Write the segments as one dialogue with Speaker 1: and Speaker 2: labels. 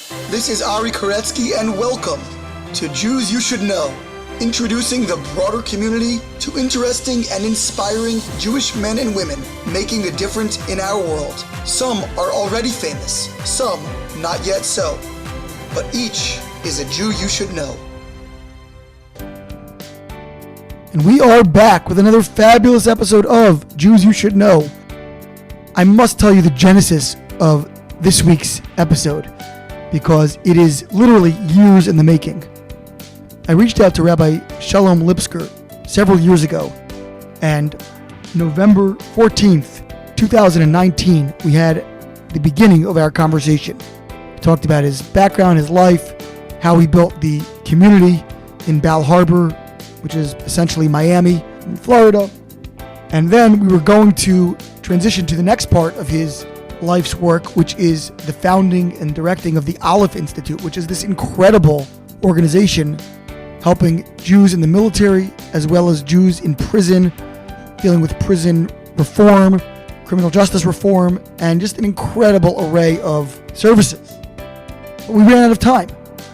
Speaker 1: This is Ari Koretsky, and welcome to Jews You Should Know, introducing the broader community to interesting and inspiring Jewish men and women making a difference in our world. Some are already famous, some not yet so, but each is a Jew you should know.
Speaker 2: And we are back with another fabulous episode of Jews You Should Know. I must tell you the genesis of this week's episode, because it is literally years in the making. I reached out to Rabbi Shalom Lipskar several years ago, and November 14th, 2019, we had the beginning of our conversation. We talked about his background, his life, how he built the community in Bal Harbour, which is essentially Miami in Florida. And then we were going to transition to the next part of his life's work, which is the founding and directing of the ALEPH Institute, which is this incredible organization helping Jews in the military as well as Jews in prison, dealing with prison reform, criminal justice reform, and just an incredible array of services. But we ran out of time.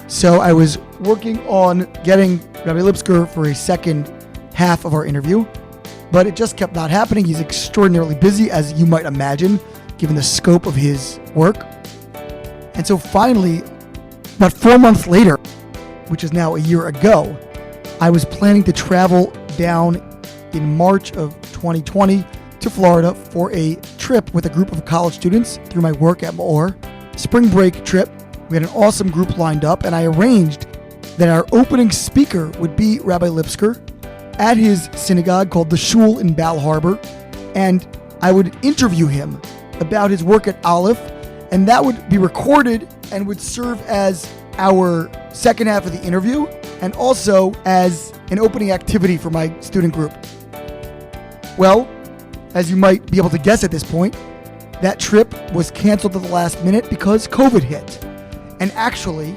Speaker 2: So I was working on getting Rabbi Lipskar for a second half of our interview, but it just kept not happening. He's extraordinarily busy, as you might imagine, given the scope of his work. And so finally, about 4 months later, which is now a year ago, I was planning to travel down in March of 2020 to Florida for a trip with a group of college students through my work at Maor. Spring break trip. We had an awesome group lined up, and I arranged that our opening speaker would be Rabbi Lipskar at his synagogue called the Shul in Bal Harbour, and I would interview him about his work at Aleph, and that would be recorded and would serve as our second half of the interview and also as an opening activity for my student group. Well, as you might be able to guess at this point, that trip was canceled at the last minute because COVID hit. And actually,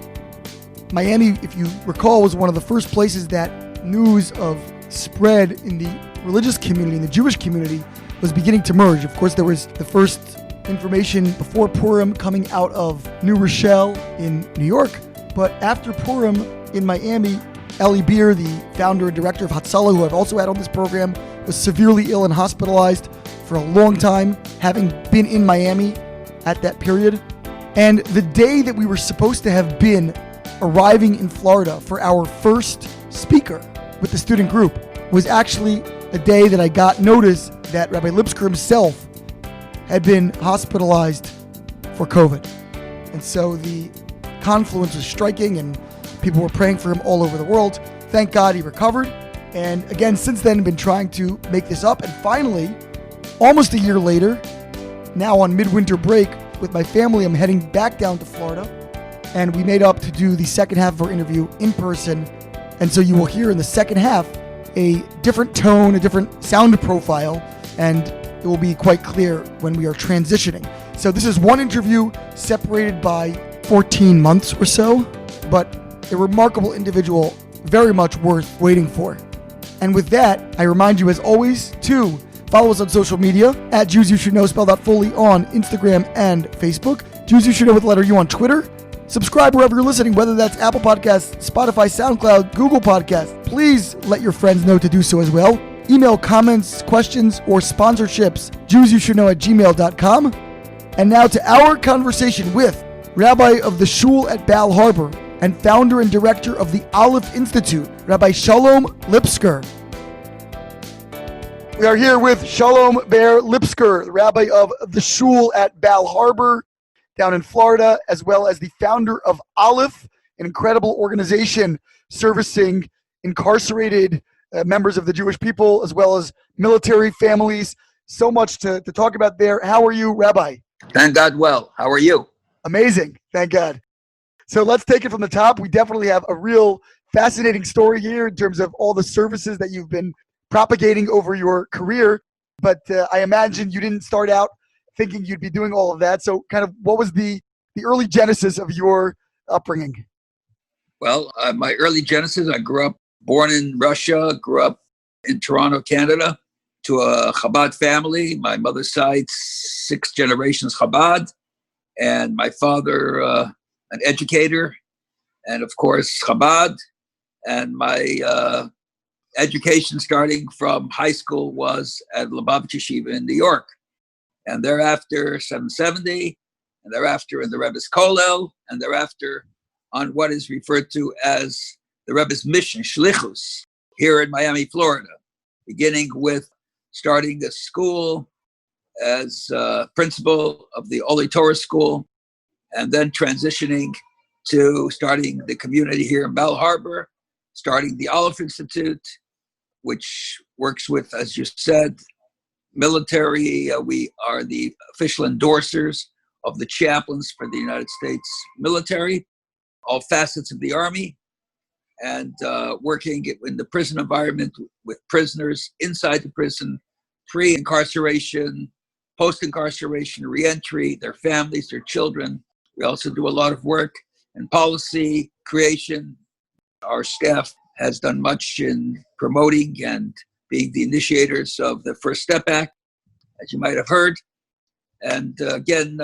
Speaker 2: Miami, if you recall, was one of the first places that news of spread in the religious community, in the Jewish community, was beginning to merge. Of course, there was the first information before Purim coming out of New Rochelle in New York. But after Purim in Miami, Eli Beer, the founder and director of Hatzalah, who I've also had on this program, was severely ill and hospitalized for a long time, having been in Miami at that period. And the day that we were supposed to have been arriving in Florida for our first speaker with the student group was actually a day that I got notice that Rabbi Lipskar himself had been hospitalized for COVID. And so the confluence was striking and people were praying for him all over the world. Thank God he recovered. And again, since then, I've been trying to make this up. And finally, almost a year later, now on midwinter break with my family, I'm heading back down to Florida. And we made up to do the second half of our interview in person. And so you will hear in the second half a different tone, a different sound profile, and it will be quite clear when we are transitioning. So this is one interview separated by 14 months or so, but a remarkable individual, very much worth waiting for. And with that, I remind you as always to follow us on social media at Jews You Should Know, spelled out fully, on Instagram and Facebook. Jews You Should Know with the letter U on Twitter. Subscribe wherever you're listening, whether that's Apple Podcasts, Spotify, SoundCloud, Google Podcasts. Please let your friends know to do so as well. Email comments, questions, or sponsorships, jewsyoushouldknow@gmail.com. And now to our conversation with Rabbi of the Shul at Bal Harbour and founder and director of the ALEPH Institute, Rabbi Shalom Lipskar. We are here with Shalom Dovber Lipskar, the Rabbi of the Shul at Bal Harbour down in Florida, as well as the founder of ALEPH, an incredible organization servicing incarcerated members of the Jewish people, as well as military families. So much to talk about there. How are you, Rabbi?
Speaker 3: Thank God well. How are you?
Speaker 2: Amazing. Thank God. So let's take it from the top. We definitely have a real fascinating story here in terms of all the services that you've been propagating over your career. But I imagine you didn't start out thinking you'd be doing all of that. So kind of what was the early genesis of your upbringing?
Speaker 3: Well, my early genesis, I grew up, born in Russia, grew up in Toronto, Canada, to a Chabad family. My mother's side, 6 generations Chabad. And my father an educator, and of course Chabad. And my education starting from high school was at Lubavitch Yeshiva in New York. And thereafter 770, and thereafter in the Rebbe's Kollel, and thereafter on what is referred to as the Rebbe's mission, Shlichus, here in Miami, Florida, beginning with starting a school as principal of the Holy Torah School, and then transitioning to starting the community here in Bal Harbour, starting the ALEPH Institute, which works with, as you said, military. We are the official endorsers of the chaplains for the United States military, all facets of the Army, and working in the prison environment with prisoners inside the prison, pre-incarceration, post-incarceration, re-entry, their families, their children. We also do a lot of work in policy creation. Our staff has done much in promoting and being the initiators of the First Step Act, as you might have heard. And again,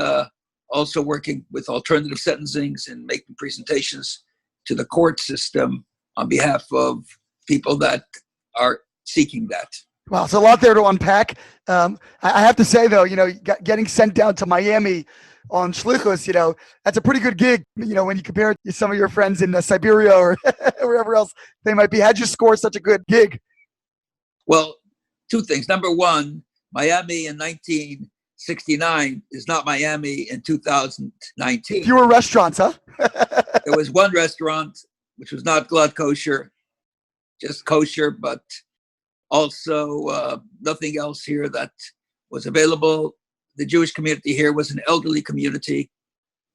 Speaker 3: also working with alternative sentencings and making presentations to the court system on behalf of people that are seeking that.
Speaker 2: Wow, so a lot there to unpack. I have to say, though, getting sent down to Miami on Shlichus, that's a pretty good gig, when you compare it to some of your friends in Siberia or wherever else they might be. How'd you score such a good gig?
Speaker 3: Well, two things. Number one, Miami in 1969 is not Miami in 2019.
Speaker 2: Fewer restaurants, huh?
Speaker 3: There was one restaurant, which was not glad kosher, just kosher, but also nothing else here that was available. The Jewish community here was an elderly community,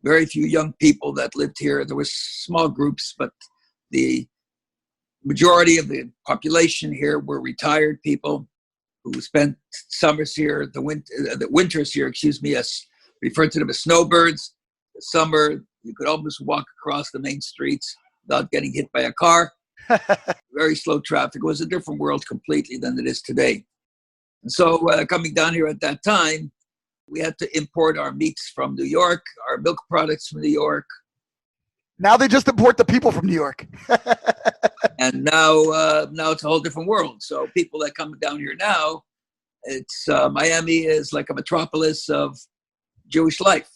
Speaker 3: very few young people that lived here. There were small groups, but the majority of the population here were retired people who spent summers here, the winters here, as referred to them as snowbirds. The summer, you could almost walk across the main streets without getting hit by a car. Very slow traffic. It was a different world completely than it is today. And so coming down here at that time, we had to import our meats from New York, our milk products from New York.
Speaker 2: Now they just import the people from New York.
Speaker 3: And now it's a whole different world. So people that come down here now, it's Miami is like a metropolis of Jewish life.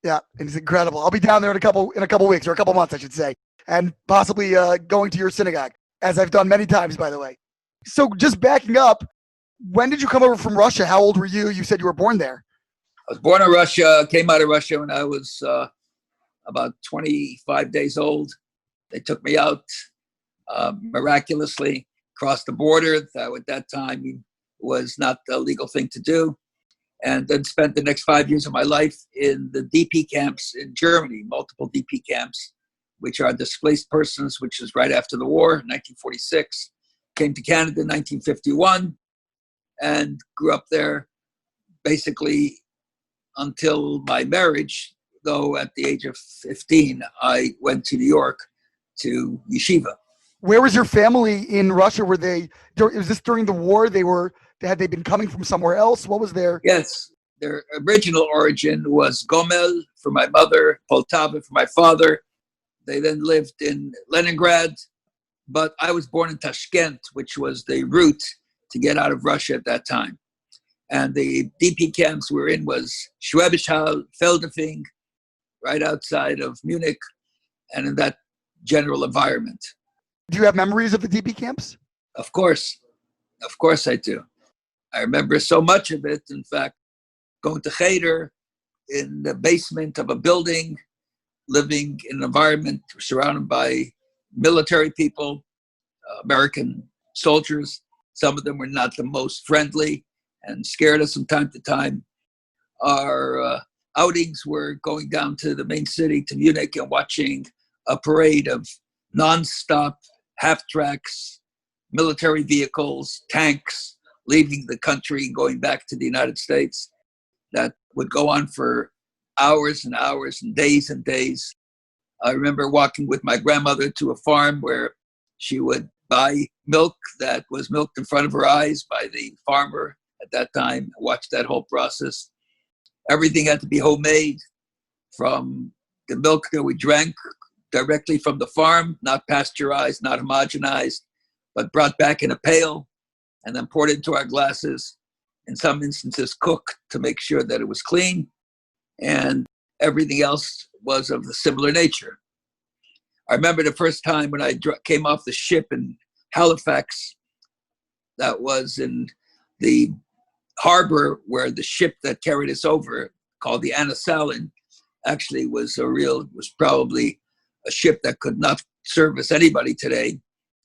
Speaker 2: Yeah, it's incredible. I'll be down there in a couple weeks, or a couple months, I should say, and possibly going to your synagogue, as I've done many times, by the way. So just backing up, when did you come over from Russia? How old were you? You said you were born there.
Speaker 3: I was born in Russia, came out of Russia when I was about 25 days old. They took me out miraculously, crossed the border. That at that time was not a legal thing to do. And then spent the next 5 years of my life in the DP camps in Germany, multiple DP camps, which are displaced persons, which is right after the war, 1946. Came to Canada in 1951 and grew up there basically until my marriage, though at the age of 15, I went to New York to Yeshiva.
Speaker 2: Where was your family in Russia? Was this during the war? Had they been coming from somewhere else? What was their?
Speaker 3: Yes, their original origin was Gomel for my mother, Poltava for my father. They then lived in Leningrad, but I was born in Tashkent, which was the route to get out of Russia at that time. And the DP camps we were in was Schwäbisch Hall, Feldafing, right outside of Munich, and in that general environment.
Speaker 2: Do you have memories of the DP camps?
Speaker 3: Of course I do. I remember so much of it. In fact, going to Cheder in the basement of a building, living in an environment surrounded by military people, American soldiers. Some of them were not the most friendly and scared us from time to time. Our outings were going down to the main city, to Munich, and watching a parade of nonstop half-tracks, military vehicles, tanks, leaving the country, going back to the United States. That would go on for hours and hours and days and days. I remember walking with my grandmother to a farm where she would buy milk that was milked in front of her eyes by the farmer at that time, watch that whole process. Everything had to be homemade, from the milk that we drank directly from the farm, not pasteurized, not homogenized, but brought back in a pail and then poured into our glasses. In some instances, cooked to make sure that it was clean. And everything else was of the similar nature. I remember the first time when I came off the ship in Halifax, that was in the harbor where the ship that carried us over, called the Anna Salin, actually was probably a ship that could not service anybody today.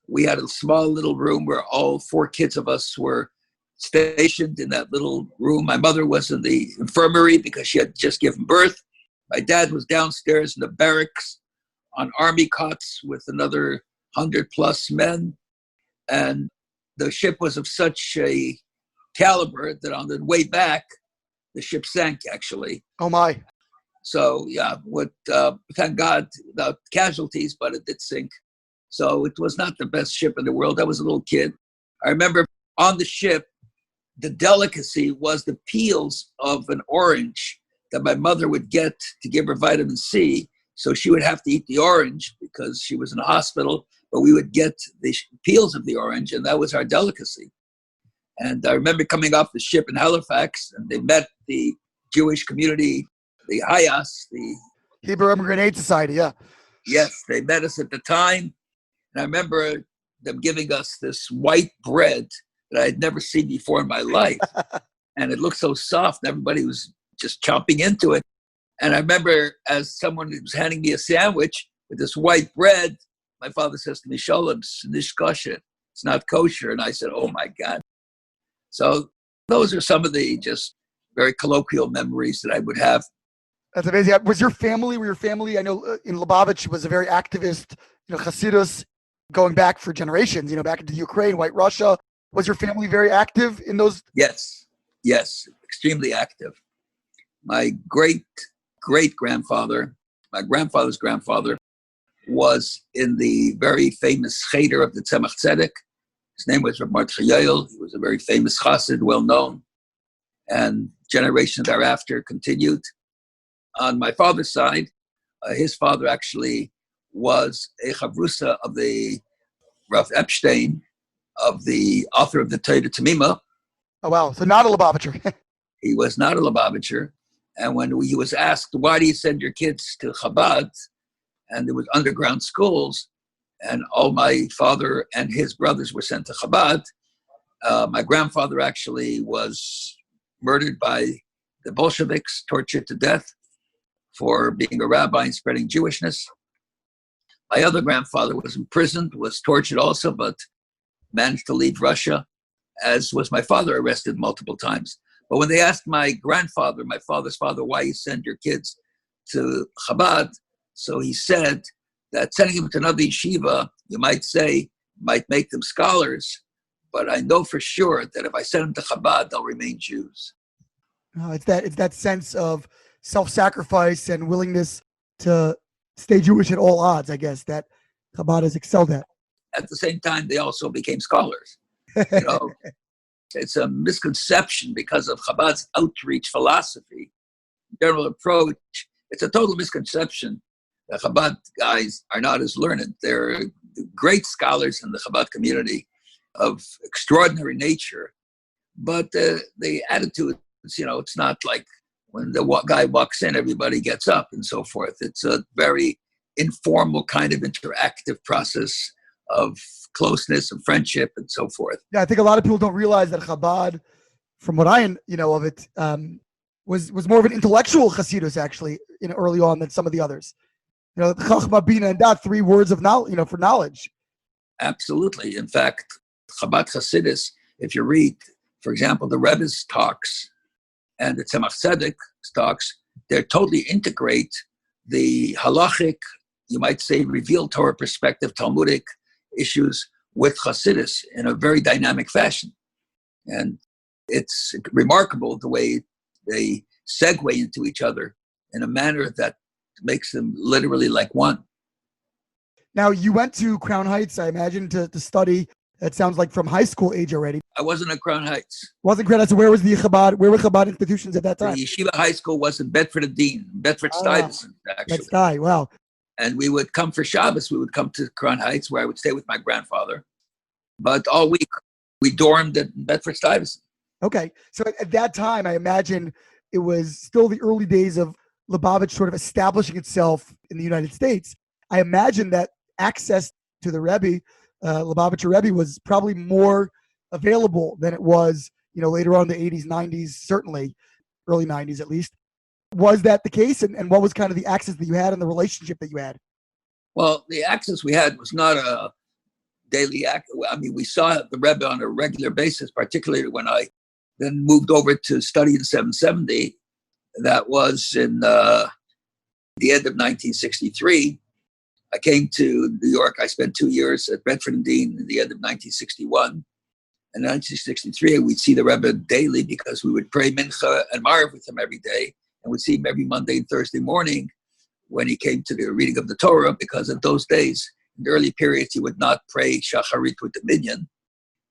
Speaker 3: We had a small little room where all 4 kids of us were stationed in that little room. My mother was in the infirmary because she had just given birth. My dad was downstairs in the barracks on army cots with another 100+ men. And the ship was of such a caliber that on the way back, the ship sank, actually.
Speaker 2: Oh, my.
Speaker 3: So, yeah, thank God, without casualties, but it did sink. So it was not the best ship in the world. I was a little kid. I remember on the ship, the delicacy was the peels of an orange that my mother would get to give her vitamin C. So she would have to eat the orange because she was in a hospital, but we would get the peels of the orange, and that was our delicacy. And I remember coming off the ship in Halifax, and they met the Jewish community, the Hayas, the
Speaker 2: Hebrew Immigrant Aid Society, yeah.
Speaker 3: Yes, they met us at the time. And I remember them giving us this white bread that I had never seen before in my life. And it looked so soft, and everybody was just chomping into it. And I remember as someone was handing me a sandwich with this white bread, my father says to me, Shalom, it's kosher. It's not kosher. And I said, oh my God. So those are some of the just very colloquial memories that I would have.
Speaker 2: That's amazing. Were your family, I know in Lubavitch was a very activist, Hasidus, going back for generations, back into Ukraine, White Russia. Was your family very active in those?
Speaker 3: Yes, extremely active. My great-great-grandfather, my grandfather's grandfather, was in the very famous cheder of the Tzemach Tzedek. His name was Rabbi Yael. He was a very famous chassid, well-known, and generations thereafter continued. On my father's side, his father actually was a chavrusa of the Rav Epstein, of the author of the Torah Tamima.
Speaker 2: Oh, wow. So not a Lubavitcher.
Speaker 3: He was not a Lubavitcher. And when he was asked, why do you send your kids to Chabad? And there was underground schools, and all my father and his brothers were sent to Chabad. My grandfather actually was murdered by the Bolsheviks, tortured to death for being a rabbi and spreading Jewishness. My other grandfather was imprisoned, was tortured also, but managed to leave Russia, as was my father, arrested multiple times. But when they asked my grandfather, my father's father, why you send your kids to Chabad, so he said that sending them to another yeshiva, you might say, might make them scholars, but I know for sure that if I send them to Chabad, they'll remain Jews.
Speaker 2: It's that sense of self-sacrifice and willingness to stay Jewish at all odds, I guess, that Chabad has excelled at.
Speaker 3: At the same time, they also became scholars. It's a misconception because of Chabad's outreach philosophy, general approach. It's a total misconception that Chabad guys are not as learned. They're great scholars in the Chabad community of extraordinary nature, but the attitude, it's not like when the guy walks in, everybody gets up and so forth. It's a very informal kind of interactive process of closeness and friendship and so forth.
Speaker 2: Yeah, I think a lot of people don't realize that Chabad, from what I know of it, was more of an intellectual Hasidus actually, early on than some of the others. Chachma, Bina, and Dat, 3 words of knowledge, for knowledge.
Speaker 3: Absolutely. In fact, Chabad Hasidus, if you read, for example, the Rebbe's talks and the Tzemach Tzedek talks, they totally integrate the halachic, you might say, revealed Torah perspective, Talmudic issues with Hasidus in a very dynamic fashion. And it's remarkable the way they segue into each other in a manner that makes them literally like one.
Speaker 2: Now, you went to Crown Heights, I imagine, to study That sounds like from high school age already.
Speaker 3: I wasn't at Crown Heights.
Speaker 2: Wasn't Crown Heights. So where was the Chabad? Where were Chabad institutions at that time?
Speaker 3: The Yeshiva High School was in Bedford-Dean, Bedford-Stuyvesant, actually.
Speaker 2: That's wow.
Speaker 3: And we would come for Shabbos. We would come to Crown Heights, where I would stay with my grandfather. But all week, we dormed at Bedford-Stuyvesant.
Speaker 2: Okay. So at that time, I imagine it was still the early days of Lubavitch sort of establishing itself in the United States. I imagine that access to the Rebbe, Lubavitcher Rebbe, was probably more available than it was, later on in the 80s, 90s, certainly early 90s at least. Was that the case? And what was kind of the access that you had and the relationship that you had?
Speaker 3: Well, the access we had was not a daily access. I mean, we saw the Rebbe on a regular basis, particularly when I then moved over to study in 770. That was in the end of 1963. I came to New York. I spent 2 years at Bedford-Dean in the end of 1961. In 1963, we'd see the Rebbe daily because we would pray Mincha and Maariv with him every day, and we'd see him every Monday and Thursday morning when he came to the reading of the Torah, because in those days, in the early periods, he would not pray Shacharit with the minyan.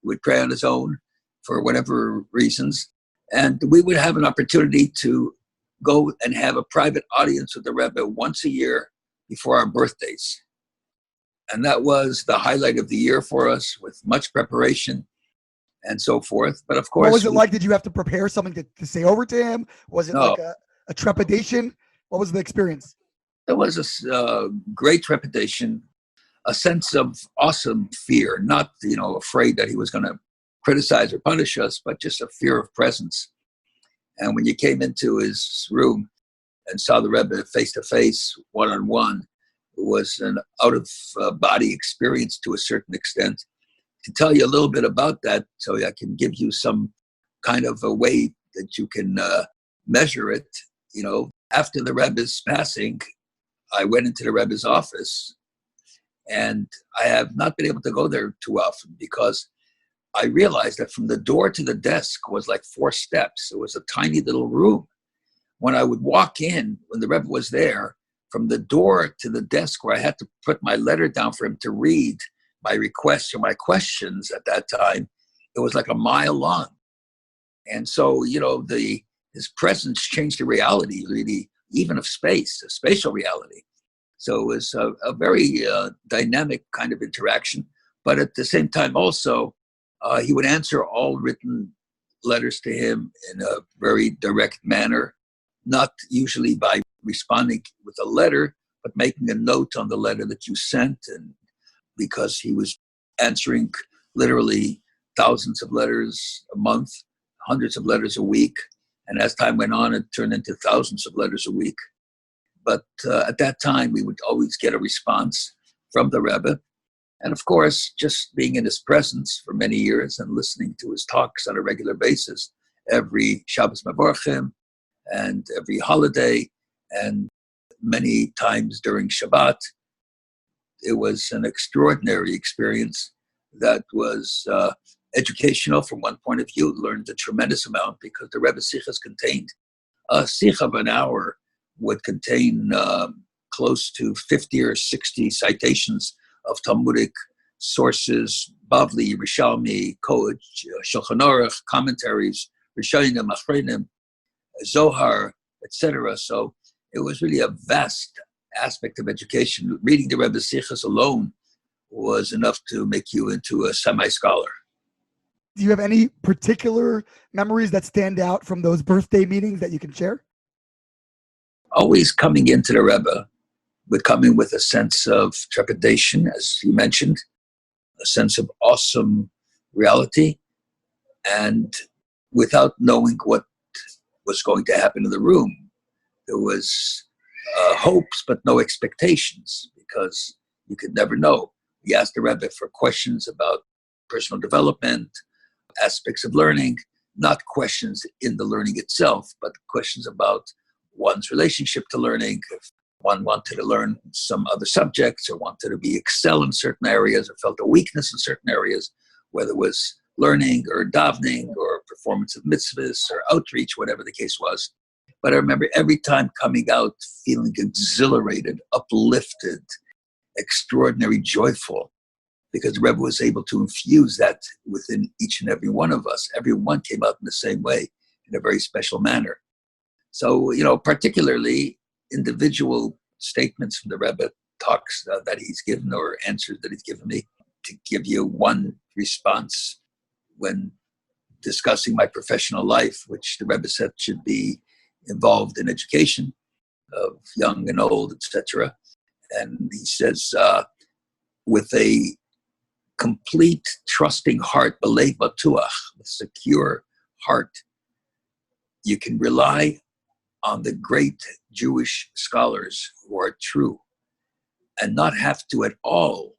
Speaker 3: He would pray on his own for whatever reasons. And we would have an opportunity to go and have a private audience with the Rebbe once a year before our birthdays. And that was the highlight of the year for us, with much preparation and so forth. But of course,
Speaker 2: what was it like? Did you have to prepare something to say over to him? Was it like a trepidation? What was the experience?
Speaker 3: There was a great trepidation, a sense of awesome fear, not, afraid that he was going to criticize or punish us, but just a fear of presence. And when you came into his room and saw the Rebbe face to face, one-on-one, it was an out-of-body experience to a certain extent. To tell you a little bit about that, so I can give you some kind of a way that you can measure it. After the Rebbe's passing, I went into the Rebbe's office, and I have not been able to go there too often because I realized that from the door to the desk was like 4 steps. It was a tiny little room. When I would walk in, when the Rebbe was there, from the door to the desk where I had to put my letter down for him to read, my requests or my questions at that time, it was like a mile long. And so, his presence changed the reality, really, even of space, a spatial reality. So it was a very dynamic kind of interaction. But at the same time also, he would answer all written letters to him in a very direct manner, not usually by responding with a letter, but making a note on the letter that you sent. And because he was answering literally thousands of letters a month, hundreds of letters a week. And as time went on, it turned into thousands of letters a week. But at that time, we would always get a response from the Rebbe. And of course, just being in his presence for many years and listening to his talks on a regular basis, every Shabbos Mevorchim and every holiday, and many times during Shabbat, it was an extraordinary experience that was educational from one point of view. Learned a tremendous amount because the Rebbe Sichas contained a Sicha of an hour would contain close to 50 or 60 citations of Talmudic sources, Bavli, Rishalmi, Koach, Shulchan Aruch, commentaries, Rishonim, Achronim, Zohar, etc. So it was really a vast aspect of education. Reading the Rebbe Sichas alone was enough to make you into a semi-scholar.
Speaker 2: Do you have any particular memories that stand out from those birthday meetings that you can share?
Speaker 3: Always coming into the Rebbe, but coming with a sense of trepidation, as you mentioned, a sense of awesome reality, and without knowing what was going to happen in the room. There was hopes, but no expectations, because you could never know. We asked the Rebbe for questions about personal development, aspects of learning, not questions in the learning itself, but questions about one's relationship to learning. If one wanted to learn some other subjects or wanted to excel in certain areas or felt a weakness in certain areas, whether it was learning or davening or performance of mitzvahs or outreach, whatever the case was. But I remember every time coming out feeling exhilarated, uplifted, extraordinary, joyful. because the Rebbe was able to infuse that within each and every one of us. Everyone came out in the same way, in a very special manner. So, particularly individual statements from the Rebbe, talks that he's given or answers that he's given me, to give you one response when discussing my professional life, which the Rebbe said should be involved in education of young and old, etc. And he says, with a complete trusting heart, belev batuach, a secure heart, you can rely on the great Jewish scholars who are true and not have to at all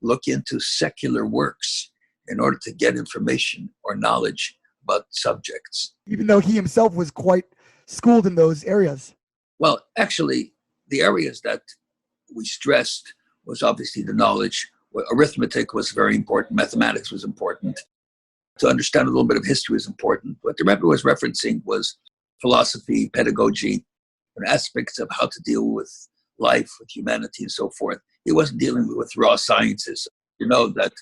Speaker 3: look into secular works in order to get information or knowledge about subjects.
Speaker 2: Even though he himself was quite schooled in those areas.
Speaker 3: Well, actually, the areas that we stressed was obviously the knowledge. Arithmetic was very important. Mathematics was important. To understand a little bit of history was important. What the Rebbe was referencing was philosophy, pedagogy, and aspects of how to deal with life, with humanity, and so forth. He wasn't dealing with raw sciences. That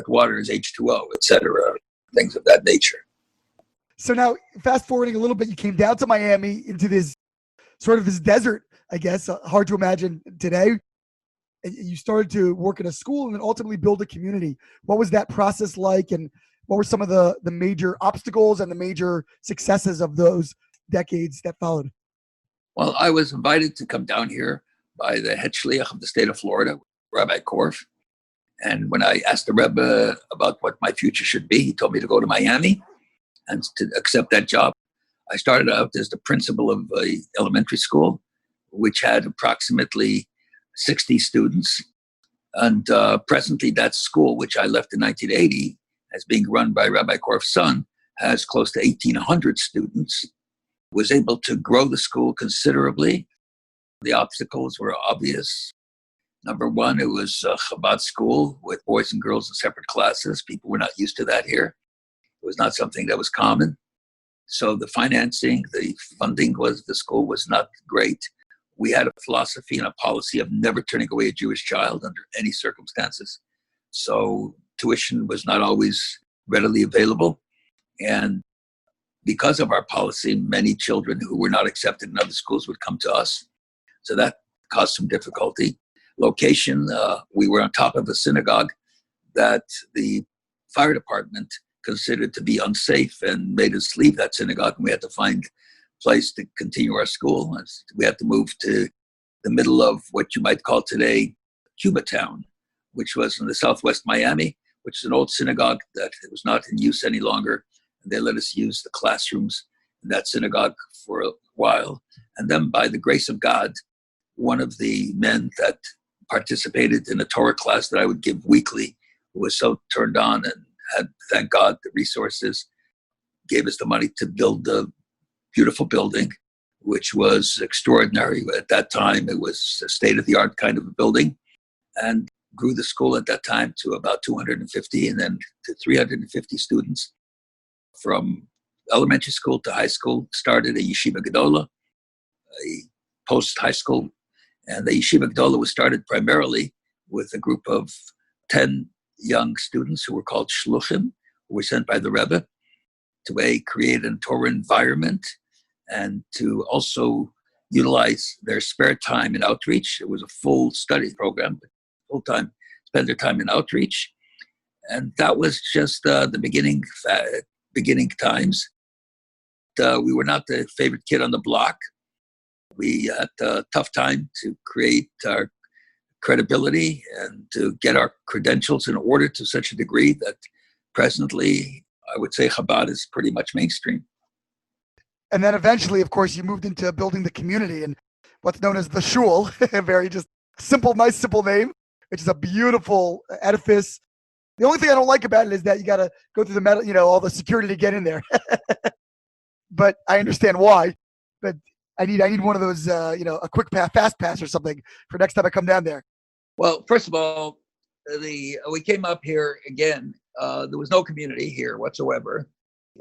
Speaker 3: water is H2O, etc., things of that nature.
Speaker 2: So now, fast forwarding a little bit, you came down to Miami into this sort of this desert, I guess, hard to imagine today. And you started to work in a school and then ultimately build a community. What was that process like? And what were some of the major obstacles and the major successes of those decades that followed?
Speaker 3: Well, I was invited to come down here by the head shliach of the state of Florida, Rabbi Korf. And when I asked the Rebbe about what my future should be, he told me to go to Miami and to accept that job. I started out as the principal of an elementary school, which had approximately 60 students. And presently that school, which I left in 1980, as being run by Rabbi Korf's son, has close to 1,800 students, was able to grow the school considerably. The obstacles were obvious. Number one, it was a Chabad school with boys and girls in separate classes. People were not used to that here. It was not something that was common. So the financing, the funding was, the school was not great. We had a philosophy and a policy of never turning away a Jewish child under any circumstances. So tuition was not always readily available. And because of our policy, many children who were not accepted in other schools would come to us. So that caused some difficulty. Location, we were on top of a synagogue that the fire department considered to be unsafe and made us leave that synagogue, and we had to find a place to continue our school. We had to move to the middle of what you might call today Cuba Town, which was in the southwest Miami, which is an old synagogue that was not in use any longer. And they let us use the classrooms in that synagogue for a while. And then by the grace of God, one of the men that participated in a Torah class that I would give weekly, who was so turned on and had, thank God, the resources, gave us the money to build a beautiful building, which was extraordinary. At that time, it was a state-of-the-art kind of a building, and grew the school at that time to about 250 and then to 350 students. From elementary school to high school, started a Yeshiva Gedola, a post-high school. And the Yeshiva Gedola was started primarily with a group of 10 young students who were called Shluchim, who were sent by the Rebbe to create a Torah environment and to also utilize their spare time in outreach. It was a full study program, full time, spend their time in outreach. And that was just the beginning times. We were not the favorite kid on the block. We had a tough time to create our credibility and to get our credentials in order to such a degree that presently, I would say Chabad is pretty much mainstream.
Speaker 2: And then eventually, of course, you moved into building the community and what's known as the Shul, a very just simple, nice, simple name, which is a beautiful edifice. The only thing I don't like about it is that you got to go through the metal, all the security to get in there. But I understand why. But I need one of those, a quick fast pass or something for next time I come down there.
Speaker 3: Well, first of all, we came up here again. There was no community here whatsoever.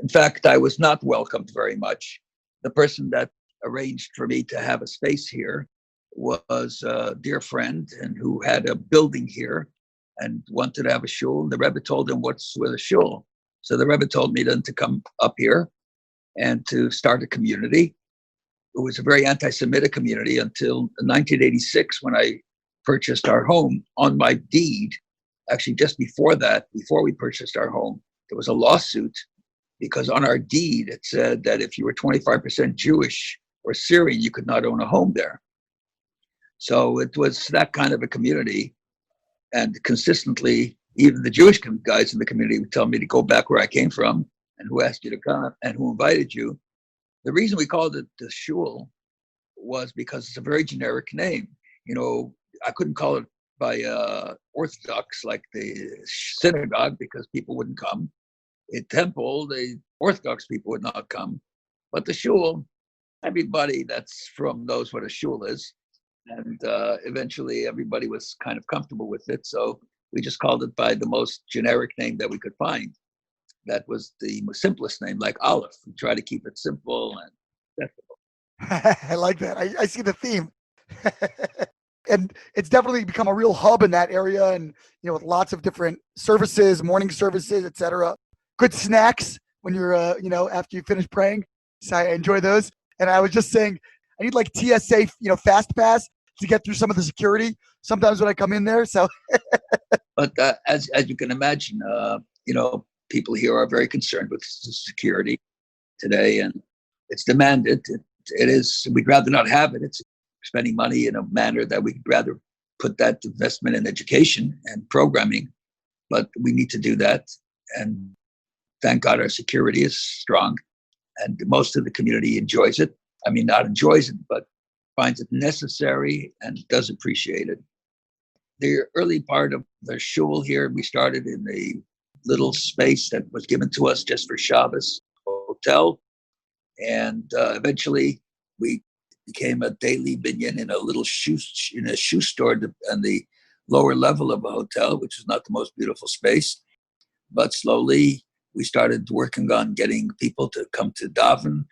Speaker 3: In fact, I was not welcomed very much. The person that arranged for me to have a space here was a dear friend and who had a building here and wanted to have a shul. And the Rebbe told him, what's with a shul? So the Rebbe told me then to come up here and to start a community. It was a very anti-Semitic community until 1986 when I purchased our home on my deed. Actually, just before that, before we purchased our home, there was a lawsuit because on our deed, it said that if you were 25% Jewish or Syrian, you could not own a home there. So it was that kind of a community. And consistently, even the Jewish guys in the community would tell me to go back where I came from and who asked you to come and who invited you. The reason we called it the Shul was because it's a very generic name. You know, I couldn't call it by Orthodox like the synagogue because people wouldn't come. A temple, the Orthodox people would not come. But the Shul, everybody that's from knows what a Shul is. And eventually everybody was kind of comfortable with it. So we just called it by the most generic name that we could find. That was the simplest name, like Aleph. We try to keep it simple and accessible.
Speaker 2: I like that. I see the theme. And it's definitely become a real hub in that area, and with lots of different services, morning services, etc. Good snacks when you're after you finish praying. So I enjoy those. And I was just saying, I need like TSA, fast pass to get through some of the security sometimes when I come in there. So,
Speaker 3: but as you can imagine, people here are very concerned with security today, and it's demanded. It is. We'd rather not have it. It's spending money in a manner that we'd rather put that investment in education and programming, but we need to do that. And thank God our security is strong, and most of the community enjoys it. I mean, not enjoys it, but finds it necessary and does appreciate it. The early part of the shul here, we started in a little space that was given to us just for Shabbos hotel. And eventually we became a daily binyan in a little shoe store on the lower level of a hotel, which is not the most beautiful space. But slowly we started working on getting people to come to daven.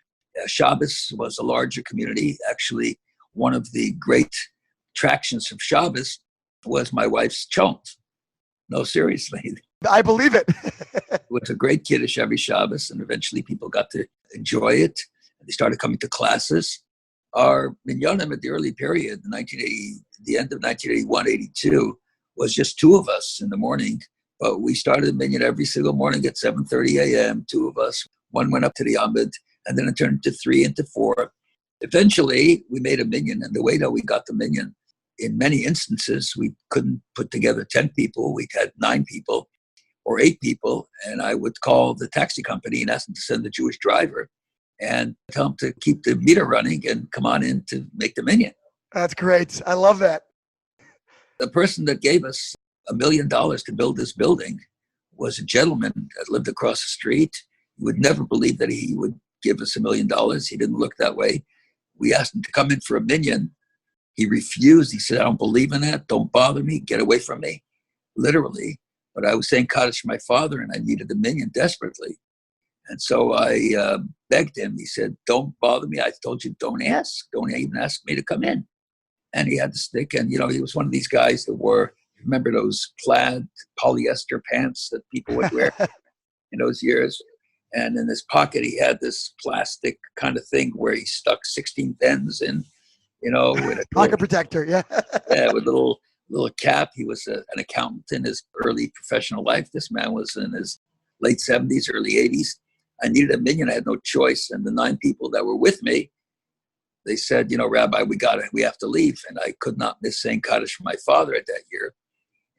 Speaker 3: Shabbos was a larger community. Actually, one of the great attractions of Shabbos was my wife's chont. No, seriously.
Speaker 2: I believe it.
Speaker 3: It was a great Kiddush every Shabbos, and eventually people got to enjoy it. They started coming to classes. Our minyanim at the early period, the end of 1981, 82, was just two of us in the morning. But we started a minyan every single morning at 7:30 a.m., two of us. One went up to the Amud, and then it turned to 3 and to 4. Eventually, we made a minyan, and the way that we got the minyan, in many instances, we couldn't put together 10 people. We had 9 people or 8 people, and I would call the taxi company and ask them to send the Jewish driver and tell them to keep the meter running and come on in to make the minyan.
Speaker 2: That's great. I love that.
Speaker 3: The person that gave us $1 million to build this building was a gentleman that lived across the street. You would never believe that he would give us $1 million. He didn't look that way. We asked him to come in for a minyan. He refused. He said, I don't believe in that. Don't bother me. Get away from me. Literally. But I was saying Kaddish for my father, and I needed a minyan desperately. And so I begged him. He said, don't bother me. I told you, don't ask. Don't even ask me to come in. And he had the stick. And, he was one of these guys that wore, remember those plaid polyester pants that people would wear in those years? And in his pocket, he had this plastic kind of thing where he stuck 16 pens in, with a
Speaker 2: pocket protector. Yeah.
Speaker 3: Yeah, with a little cap. He was an accountant in his early professional life. This man was in his late 70s, early 80s. I needed a minyan. I had no choice. And the 9 people that were with me, they said, Rabbi, we have to leave. And I could not miss saying Kaddish for my father at that year.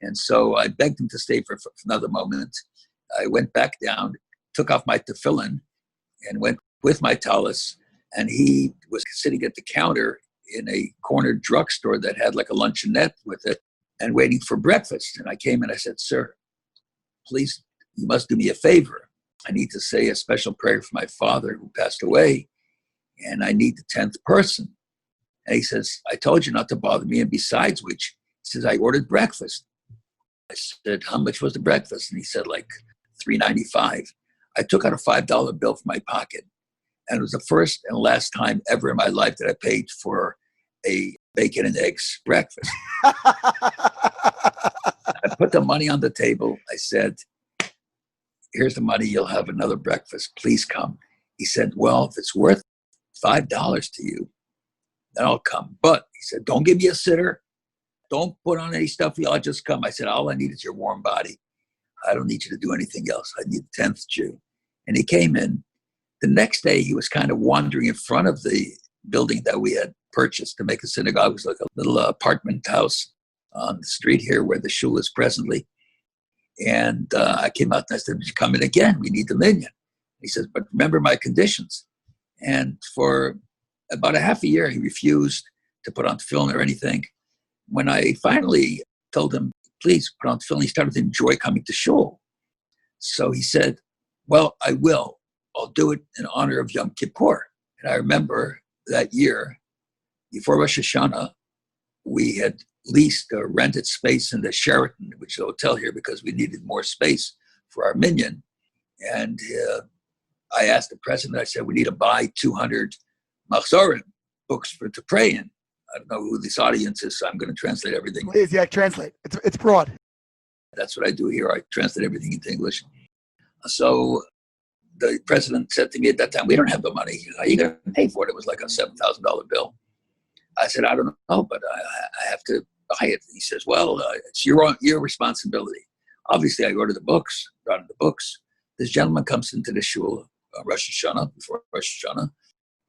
Speaker 3: And so I begged him to stay for another moment. I went back down, took off my tefillin, and went with my tallis. And he was sitting at the counter in a corner drugstore that had like a luncheonette with it and waiting for breakfast. And I came and I said, sir, please, you must do me a favor. I need to say a special prayer for my father who passed away, and I need the 10th person. And he says, I told you not to bother me. And besides which, he says, I ordered breakfast. I said, how much was the breakfast? And he said, like $3.95. I took out a $5 bill from my pocket. And it was the first and last time ever in my life that I paid for a bacon and eggs breakfast. I put the money on the table. I said, here's the money. You'll have another breakfast. Please come. He said, well, if it's worth $5 to you, then I'll come. But he said, don't give me a sitter. Don't put on any stuff. I'll just come. I said, all I need is your warm body. I don't need you to do anything else. I need the 10th Jew. And he came in. The next day, he was kind of wandering in front of the building that we had purchased to make a synagogue. It was like a little apartment house on the street here where the Shul is presently. And I came out and I said, would you come in again? We need the minyan. He says, but remember my conditions. And for about a half a year, he refused to put on tefillin or anything. When I finally told him, please put on tefillin, he started to enjoy coming to Shul. So he said, well, I will. I'll do it in honor of Yom Kippur. And I remember that year, before Rosh Hashanah, we had leased or rented space in the Sheraton, which is a hotel here, because we needed more space for our minyan. And I asked the president, I said, we need to buy 200 Massacre books to pray in. I don't know who this audience is, so I'm going to translate everything.
Speaker 2: Please, yeah, translate. It's broad.
Speaker 3: That's what I do here. I translate everything into English. So the president said to me at that time, we don't have the money. How are you going to pay for it? It was like a $7,000 bill. I said, I don't know, but I have to buy it. He says, well, it's your responsibility. Obviously, I ordered the books, brought in the books. This gentleman comes into the Shul, Rosh Hashanah, before Rosh Hashanah.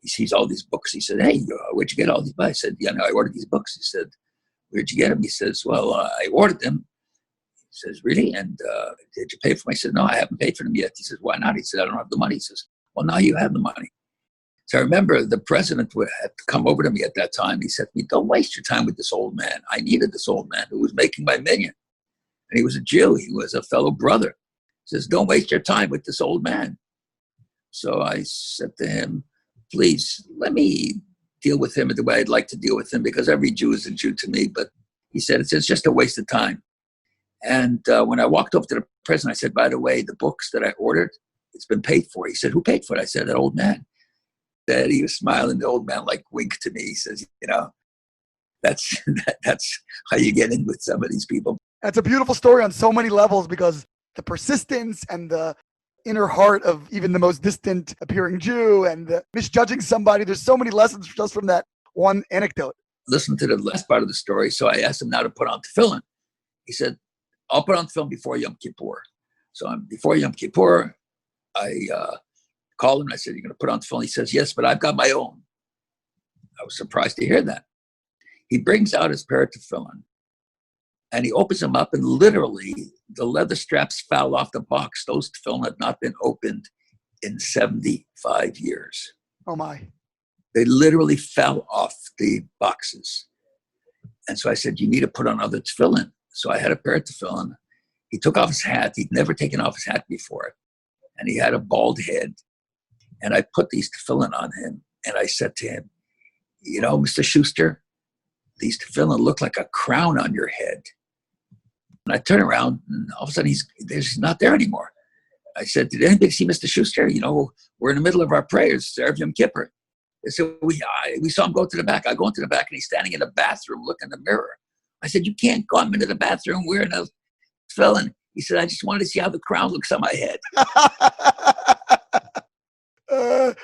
Speaker 3: He sees all these books. He said, hey, where'd you get all these books? I said, yeah, no, I ordered these books. He said, where'd you get them? He says, well, I ordered them. He says, really? And did you pay for them? I said, no, I haven't paid for them yet. He says, why not? He said, I don't have the money. He says, well, now you have the money. So I remember the president had to come over to me at that time. He said to me, don't waste your time with this old man. I needed this old man who was making my minyan. And he was a Jew. He was a fellow brother. He says, don't waste your time with this old man. So I said to him, please, let me deal with him the way I'd like to deal with him, because every Jew is a Jew to me. But he said, it's just a waste of time. And when I walked up to the president, I said, by the way, the books that I ordered, it's been paid for. He said, who paid for it? I said, that old man. That he was smiling. The old man like winked to me. He says, that's how you get in with some of these people.
Speaker 2: That's a beautiful story on so many levels, because the persistence and the inner heart of even the most distant appearing Jew and the misjudging somebody. There's so many lessons just from that one anecdote.
Speaker 3: Listen to the last part of the story. So I asked him now to put on tefillin. He said, I'll put on tefillin before Yom Kippur. So before Yom Kippur, I called him and I said, you're going to put on tefillin? He says, yes, but I've got my own. I was surprised to hear that. He brings out his pair of tefillin and he opens them up, and literally the leather straps fell off the box. Those tefillin had not been opened in 75 years.
Speaker 2: Oh my.
Speaker 3: They literally fell off the boxes. And so I said, you need to put on other tefillin. So I had a pair of tefillin. He took off his hat. He'd never taken off his hat before. And he had a bald head. And I put these tefillin on him. And I said to him, Mr. Schuster, these tefillin look like a crown on your head. And I turn around, and all of a sudden he's not there anymore. I said, did anybody see Mr. Schuster? We're in the middle of our prayers, Erev Yom Kippur. They said, we saw him go to the back. I go into the back, and he's standing in the bathroom looking in the mirror. I said, you can't come into the bathroom wearing a tefillin. He said, I just wanted to see how the crown looks on my head.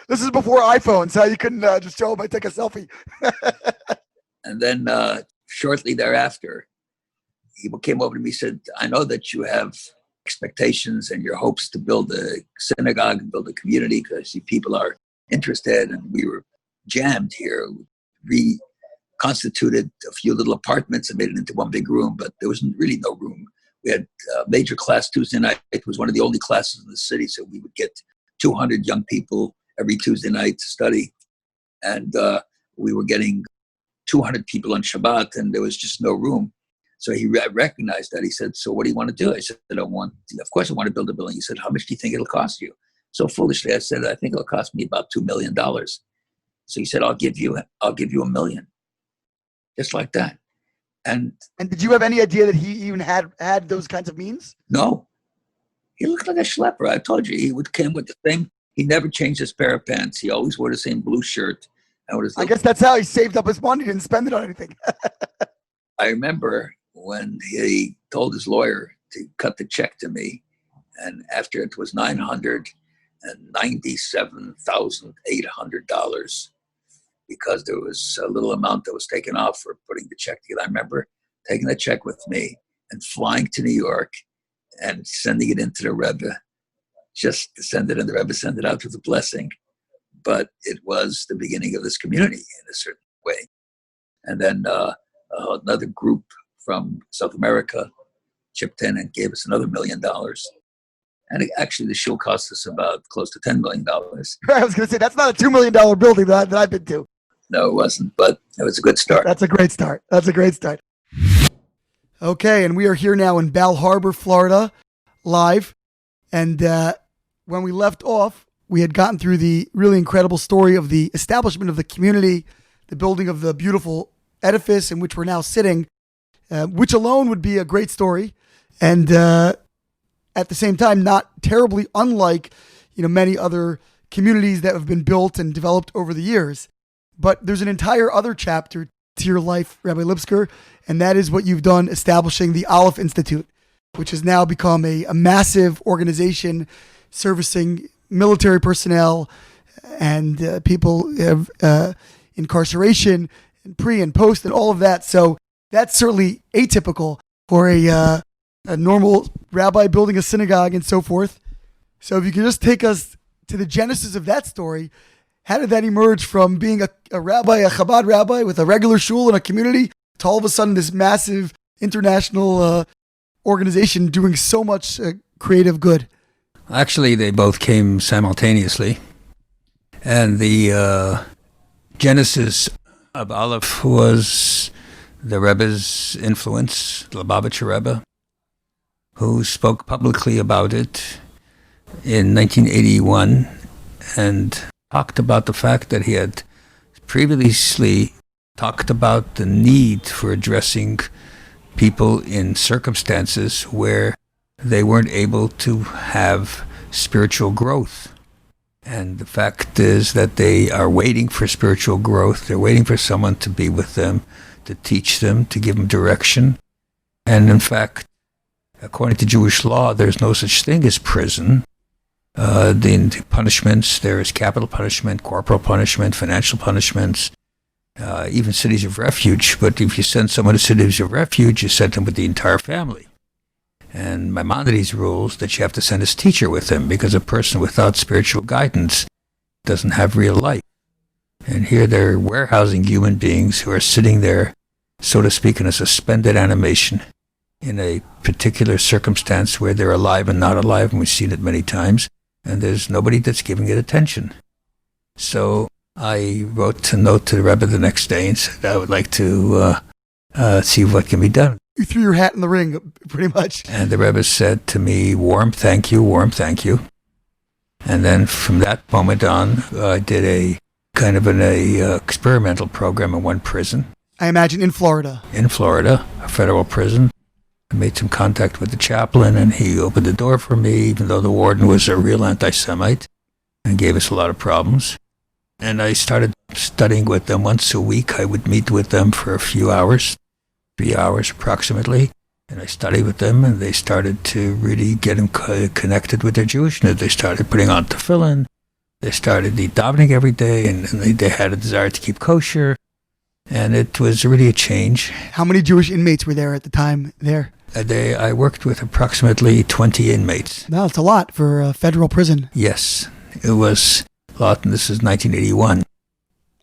Speaker 2: This is before iPhones, so you couldn't just show him, I take a selfie.
Speaker 3: And then shortly thereafter, he came over to me and said, I know that you have expectations and your hopes to build a synagogue and build a community, because I see people are interested, and we were jammed here. We reconstituted a few little apartments and made it into one big room, but there was really no room. We had major class Tuesday night. It was one of the only classes in the city, so we would get 200 young people every Tuesday night to study. And we were getting 200 people on Shabbat, and there was just no room. So he recognized that. He said, so what do you want to do? I said, of course I want to build a building. He said, how much do you think it'll cost you? So foolishly, I said, I think it'll cost me about $2 million. So he said, I'll give you $1 million. Just like that. And
Speaker 2: did you have any idea that he even had those kinds of means?
Speaker 3: No. He looked like a schlepper. I told you, he came with the same. He never changed his pair of pants. He always wore the same blue shirt.
Speaker 2: I guess that's how he saved up his money. He didn't spend it on anything.
Speaker 3: I remember when he told his lawyer to cut the check to me. And after it was $997,800 because there was a little amount that was taken off for putting the check together. I remember taking the check with me and flying to New York and sending it into the Rebbe, just to send it, and the Rebbe sent it out with a blessing. But it was the beginning of this community in a certain way. And then another group from South America chipped in and gave us another $1 million. And actually, the Shul cost us about close to $10 million.
Speaker 2: I was going to say, that's not a $2 million building that I've been to.
Speaker 3: No, it wasn't, but it was a good start.
Speaker 2: That's a great start. Okay, and we are here now in Bal Harbour, Florida, live. And when we left off, we had gotten through the really incredible story of the establishment of the community, the building of the beautiful edifice in which we're now sitting, which alone would be a great story. And at the same time, not terribly unlike, many other communities that have been built and developed over the years. But there's an entire other chapter to your life, Rabbi Lipskar, and that is what you've done establishing the ALEPH Institute, which has now become a massive organization servicing military personnel and people of incarceration and pre and post and all of that. So that's certainly atypical for a normal rabbi building a synagogue and so forth. So if you could just take us to the genesis of that story, how did that emerge from being a rabbi, a Chabad rabbi with a regular shul in a community, to all of a sudden this massive international organization doing so much creative good?
Speaker 4: Actually, they both came simultaneously. And the Genesis of Aleph was the Rebbe's influence, the Lubavitcher Rebbe, who spoke publicly about it in 1981 and talked about the fact that he had previously talked about the need for addressing people in circumstances where they weren't able to have spiritual growth. And the fact is that they are waiting for spiritual growth. They're waiting for someone to be with them, to teach them, to give them direction. And in fact, according to Jewish law, there's no such thing as prison. The punishments, there is capital punishment, corporal punishment, financial punishments, even cities of refuge. But if you send someone to cities of refuge, you send them with the entire family. And Maimonides rules that you have to send his teacher with him, because a person without spiritual guidance doesn't have real life. And here they're warehousing human beings who are sitting there, so to speak, in a suspended animation in a particular circumstance where they're alive and not alive, and we've seen it many times, and there's nobody that's giving it attention. So I wrote a note to the Rebbe the next day and said I would like to see what can be done.
Speaker 2: You threw your hat in the ring, pretty much.
Speaker 4: And the Rebbe said to me, warm thank you. And then from that moment on, I did a kind of an experimental program in one prison.
Speaker 2: I imagine in Florida.
Speaker 4: In Florida, a federal prison. I made some contact with the chaplain, and he opened the door for me, even though the warden was a real anti-Semite and gave us a lot of problems. And I started studying with them once a week. I would meet with them for a few hours, 3 hours approximately, and I studied with them, and they started to really get them connected with their Jewishness. They started putting on tefillin. They started davening every day, and they had a desire to keep kosher, and it was really a change.
Speaker 2: How many Jewish inmates were there at the time there?
Speaker 4: I worked with approximately 20 inmates.
Speaker 2: No, it's a lot for a federal prison.
Speaker 4: Yes, it was a lot, and this is 1981.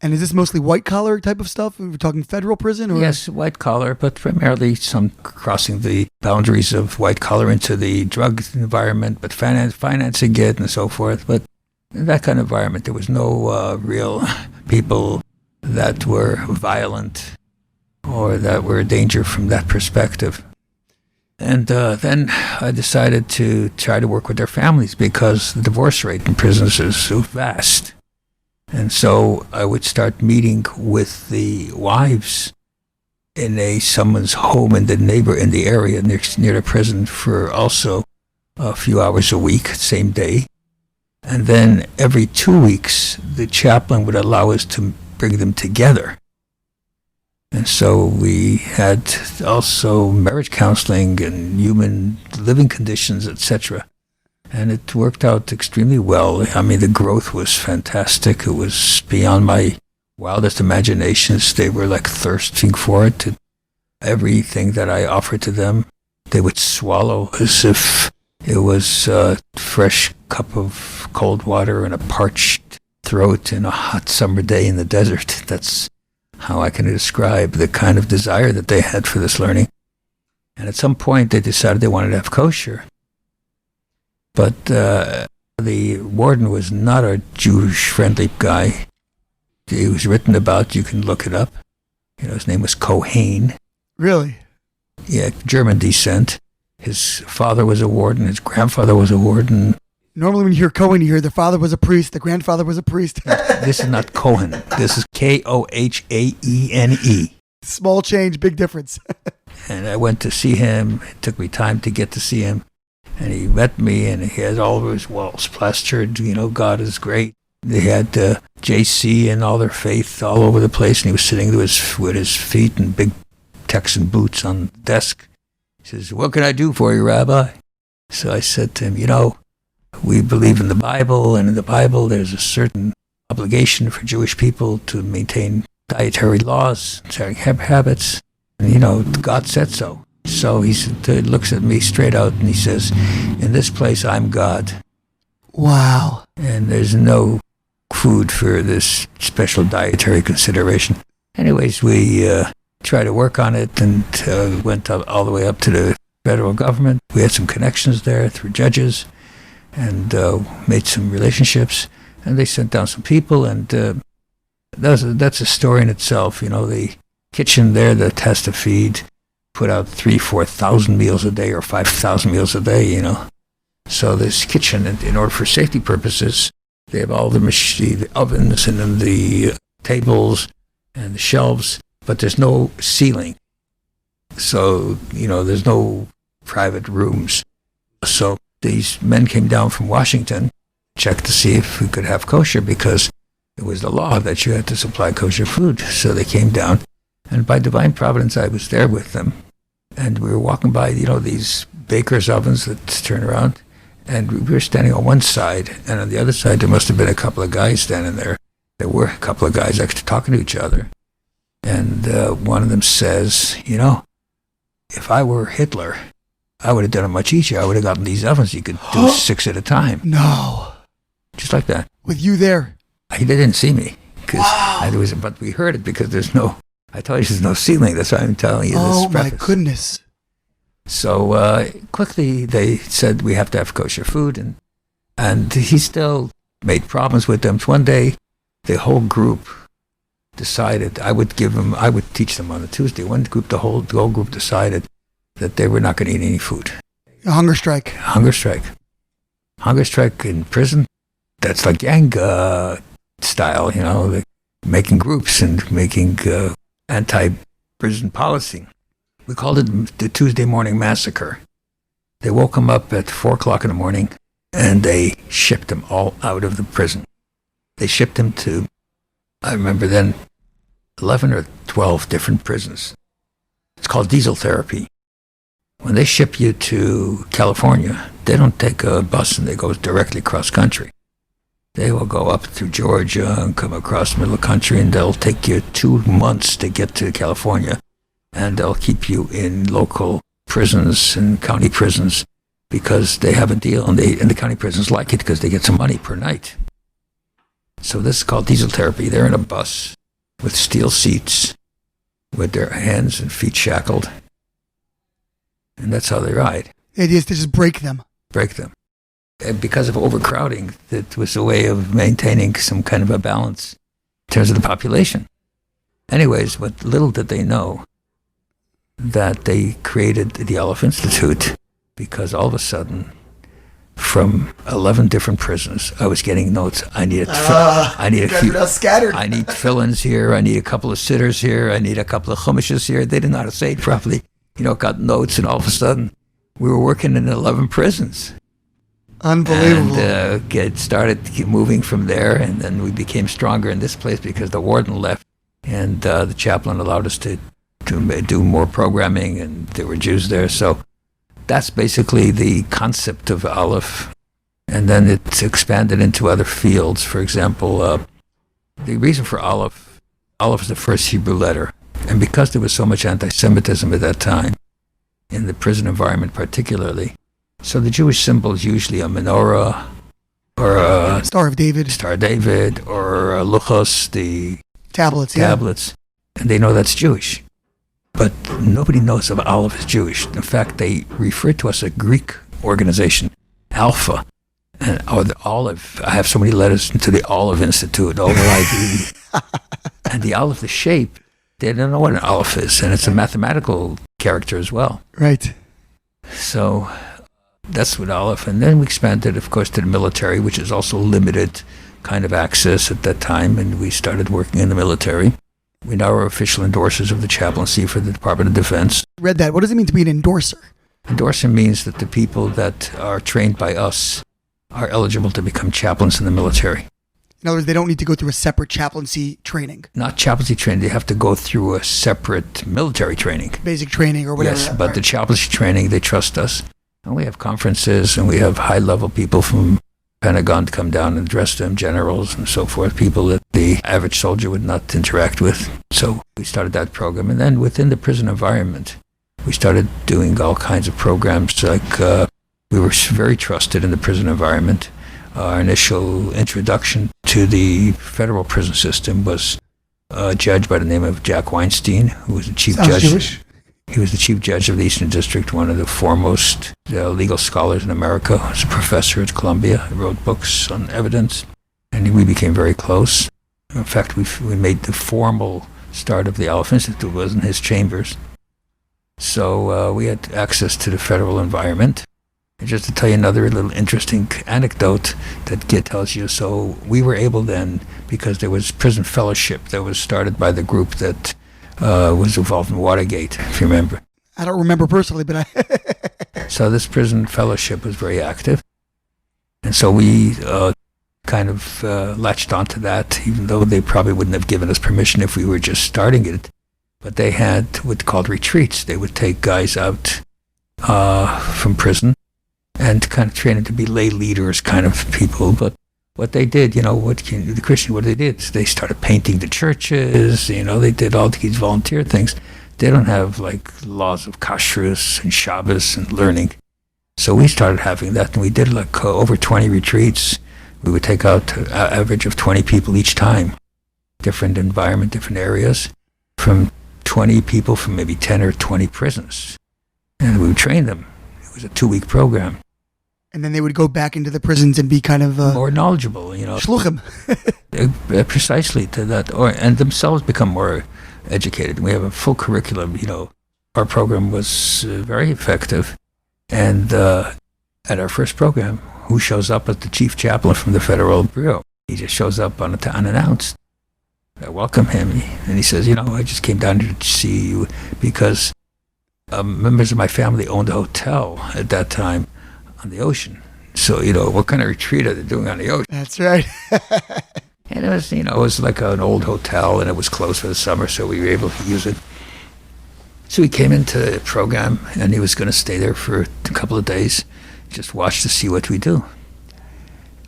Speaker 2: And is this mostly white-collar type of stuff? We're talking federal prison? Or?
Speaker 4: Yes, white-collar, but primarily some crossing the boundaries of white-collar into the drug environment, but financing it and so forth. But in that kind of environment, there was no real people that were violent or that were a danger from that perspective. And then I decided to try to work with their families, because the divorce rate in prisons is so vast. And so I would start meeting with the wives in someone's home in the area near the prison for also a few hours a week, same day. And then every 2 weeks, the chaplain would allow us to bring them together. And so we had also marriage counseling and human living conditions, etc. And it worked out extremely well. I mean, the growth was fantastic. It was beyond my wildest imaginations. They were like thirsting for it. Everything that I offered to them, they would swallow as if it was a fresh cup of cold water in a parched throat in a hot summer day in the desert. That's how I can describe the kind of desire that they had for this learning. And at some point, they decided they wanted to have kosher. But the warden was not a Jewish-friendly guy. He was written about, you can look it up. His name was Cohen.
Speaker 2: Really?
Speaker 4: Yeah, German descent. His father was a warden. His grandfather was a warden.
Speaker 2: Normally when you hear Cohen, you hear the father was a priest, the grandfather was a priest.
Speaker 4: This is not Cohen. This is Kohaene.
Speaker 2: Small change, big difference.
Speaker 4: And I went to see him. It took me time to get to see him. And he met me, and he had all of his walls plastered. God is great. They had JC and all their faith all over the place, and he was sitting with his feet in big Texan boots on the desk. He says, "What can I do for you, Rabbi?" So I said to him, we believe in the Bible, and in the Bible there's a certain obligation for Jewish people to maintain dietary laws, habits. And, God said so. So he looks at me straight out and he says, "In this place, I'm God."
Speaker 2: Wow.
Speaker 4: And there's no food for this special dietary consideration. Anyways, we tried to work on it and went all the way up to the federal government. We had some connections there through judges and made some relationships. And they sent down some people, and that's a story in itself. The kitchen there that has to feed, put out 3,000-4,000 meals a day or 5,000 meals a day, So this kitchen, in order for safety purposes, they have all the ovens and then the tables and the shelves, but there's no ceiling. So, there's no private rooms. So these men came down from Washington, checked to see if we could have kosher, because it was the law that you had to supply kosher food. So they came down, and by divine providence, I was there with them. And we were walking by, these baker's ovens that turn around, and we were standing on one side, and on the other side, there must have been a couple of guys standing there. There were a couple of guys actually talking to each other. And one of them says, if I were Hitler, I would have done it much easier. I would have gotten these ovens. You could do 6 at a time.
Speaker 2: No.
Speaker 4: Just like that.
Speaker 2: With you there?
Speaker 4: They didn't see me.
Speaker 2: Wow.
Speaker 4: But we heard it because I told you there's no ceiling. That's why I'm telling you this.
Speaker 2: Oh, my goodness.
Speaker 4: So quickly they said we have to have kosher food. And he still made problems with them. So one day, the whole group decided I would teach them on a Tuesday. The whole group decided that they were not going to eat any food.
Speaker 2: A hunger strike.
Speaker 4: Hunger strike in prison. That's like gang style, like making groups and making anti-prison policy. We called it the Tuesday morning massacre. They woke them up at 4 o'clock in the morning, and they shipped them all out of the prison. They shipped them to, I remember then, 11 or 12 different prisons. It's called diesel therapy. When they ship you to California, they don't take a bus and they go directly cross country. They will go up through Georgia and come across the middle of the country, and they'll take you 2 months to get to California. And they'll keep you in local prisons and county prisons because they have a deal, and the county prisons like it because they get some money per night. So this is called diesel therapy. They're in a bus with steel seats with their hands and feet shackled. And that's how they ride.
Speaker 2: The idea is to just break them.
Speaker 4: And because of overcrowding, it was a way of maintaining some kind of a balance in terms of the population. Anyways, but little did they know that they created the ALEPH Institute because all of a sudden, from 11 different prisons, I was getting notes. I need fill-ins here. I need a couple of sitters here. I need a couple of chumishes here. They didn't know how to say it properly. Got notes, and all of a sudden, we were working in 11 prisons.
Speaker 2: Unbelievable.
Speaker 4: And started moving from there, and then we became stronger in this place because the warden left. And the chaplain allowed us to do more programming, and there were Jews there. So that's basically the concept of Aleph. And then it's expanded into other fields. For example, the reason for Aleph is the first Hebrew letter. And because there was so much anti-Semitism at that time, in the prison environment particularly, so the Jewish symbol is usually a menorah, or a
Speaker 2: Star of David,
Speaker 4: or a luchos, the
Speaker 2: tablets,
Speaker 4: and they know that's Jewish. But nobody knows if Aleph is Jewish. In fact, they refer to us as a Greek organization, Alpha, or the Olive. I have so many letters to the Olive Institute, OLIV. And the Aleph, the shape, they don't know what an Aleph is, and it's a mathematical character as well.
Speaker 2: Right.
Speaker 4: So that's what Aleph, and then we expanded, of course, to the military, which is also limited kind of access at that time, and we started working in the military. We now are official endorsers of the chaplaincy for the Department of Defense.
Speaker 2: Read that. What does it mean to be an endorser?
Speaker 4: Endorser means that the people that are trained by us are eligible to become chaplains in the military.
Speaker 2: In other words, they don't need to go through a separate chaplaincy training.
Speaker 4: Not chaplaincy training, they have to go through a separate military training.
Speaker 2: Basic training or whatever.
Speaker 4: Yes, but the chaplaincy training, they trust us. And we have conferences, and we have high-level people from Pentagon to come down and address them, generals and so forth, people that the average soldier would not interact with. So we started that program. And then within the prison environment, we started doing all kinds of programs. Like we were very trusted in the prison environment. Our initial introduction to the federal prison system was a judge by the name of Jack Weinstein, who was the chief judge.
Speaker 2: Jewish.
Speaker 4: He was the chief judge of the Eastern District, one of the foremost legal scholars in America. He was a professor at Columbia. He wrote books on evidence, and we became very close. In fact, we made the formal start of the ALEPH Institute was in his chambers. So we had access to the federal environment. And just to tell you another little interesting anecdote that tells you, so we were able then, because there was prison fellowship that was started by the group that was involved in Watergate, if you remember.
Speaker 2: I don't remember personally, but
Speaker 4: So this prison fellowship was very active. And so we kind of latched onto that, even though they probably wouldn't have given us permission if we were just starting it. But they had what's called retreats. They would take guys out from prison and kind of train them to be lay leaders kind of people. But what they did, what they did, they started painting the churches, they did all these volunteer things. They don't have like laws of kashrus and Shabbos and learning. So we started having that, and we did like over 20 retreats. We would take out an average of 20 people each time, different environment, different areas, from 20 people from maybe 10 or 20 prisons. And we would train them. It was a 2-week program.
Speaker 2: and then they would go back into the prisons and be kind of
Speaker 4: more knowledgeable,
Speaker 2: shluchim.
Speaker 4: Precisely to that, and themselves become more educated. We have a full curriculum. Our program was very effective, and at our first program, who shows up as the chief chaplain from the Federal Bureau? He just shows up unannounced. I welcome him, and he says, I just came down here to see you because members of my family owned a hotel at that time on the ocean. So, what kind of retreat are they doing on the ocean?
Speaker 2: That's right.
Speaker 4: And it was, it was like an old hotel, and it was closed for the summer, so we were able to use it. So he came into the program, and he was going to stay there for a couple of days, just watch to see what we do.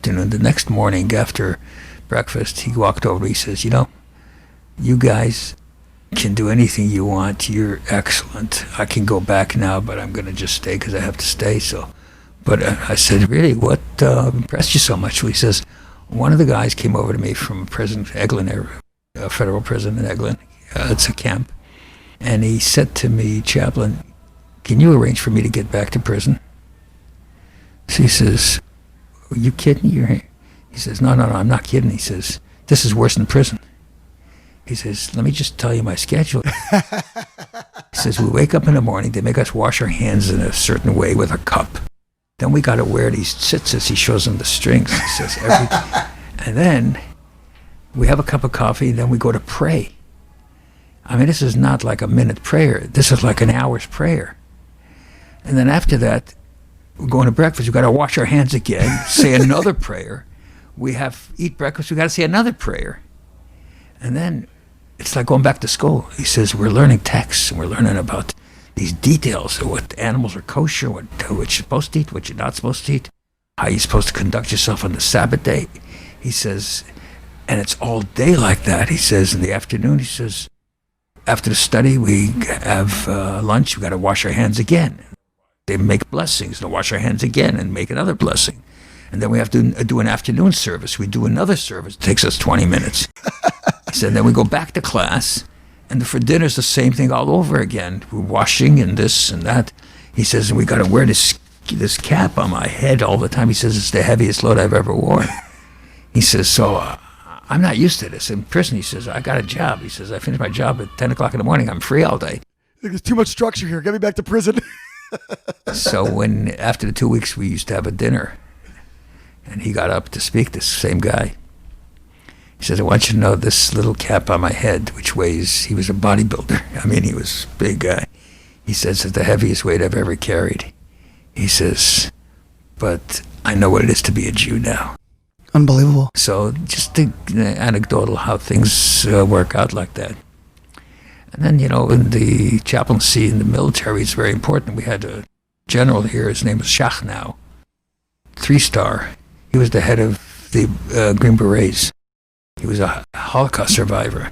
Speaker 4: And the next morning after breakfast, he walked over, he says, you guys can do anything you want. You're excellent. I can go back now, but I'm going to just stay because I have to stay. But I said, really, what impressed you so much? Well, he says, one of the guys came over to me from prison, Eglin, a federal prison in Eglin. It's a camp. And he said to me, Chaplain, can you arrange for me to get back to prison? So he says, are you kidding? He says, no, I'm not kidding. He says, this is worse than prison. He says, let me just tell you my schedule. He says, we wake up in the morning, they make us wash our hands in a certain way with a cup. Then we got to wear these tzitzis. He shows them the strings. He says, and then we have a cup of coffee, then we go to pray. I mean, this is not like a minute prayer. This is like an hour's prayer. And then after that, we're going to breakfast. We've got to wash our hands again, say another prayer. Eat breakfast. We've got to say another prayer. And then it's like going back to school. He says, we're learning texts, and we're learning about these details of what animals are kosher, what you're supposed to eat, what you're not supposed to eat, how you're supposed to conduct yourself on the Sabbath day. He says, and it's all day like that. He says, in the afternoon, he says, after the study, we have lunch, we got to wash our hands again. They make blessings, and wash our hands again and make another blessing. And then we have to do an afternoon service. We do another service. It takes us 20 minutes. He said, then we go back to class, and for dinner it's the same thing all over again. We're washing and this and that. He says, and we got to wear this cap on my head all the time. He says, it's the heaviest load I've ever worn. He says, so I'm not used to this. In prison, he says, I got a job. He says, I finished my job at 10 o'clock in the morning. I'm free all day.
Speaker 2: There's too much structure here. Get me back to prison.
Speaker 4: So after the 2 weeks, we used to have a dinner. And he got up to speak, this same guy. He says, I want you to know this little cap on my head, which weighs, he was a bodybuilder. I mean, he was a big guy. He says, it's the heaviest weight I've ever carried. He says, but I know what it is to be a Jew now.
Speaker 2: Unbelievable.
Speaker 4: So just anecdotal how things work out like that. And then, in the chaplaincy in the military, it's very important. We had a general here, his name was Shach now, 3-star. He was the head of the Green Berets. He was a Holocaust survivor.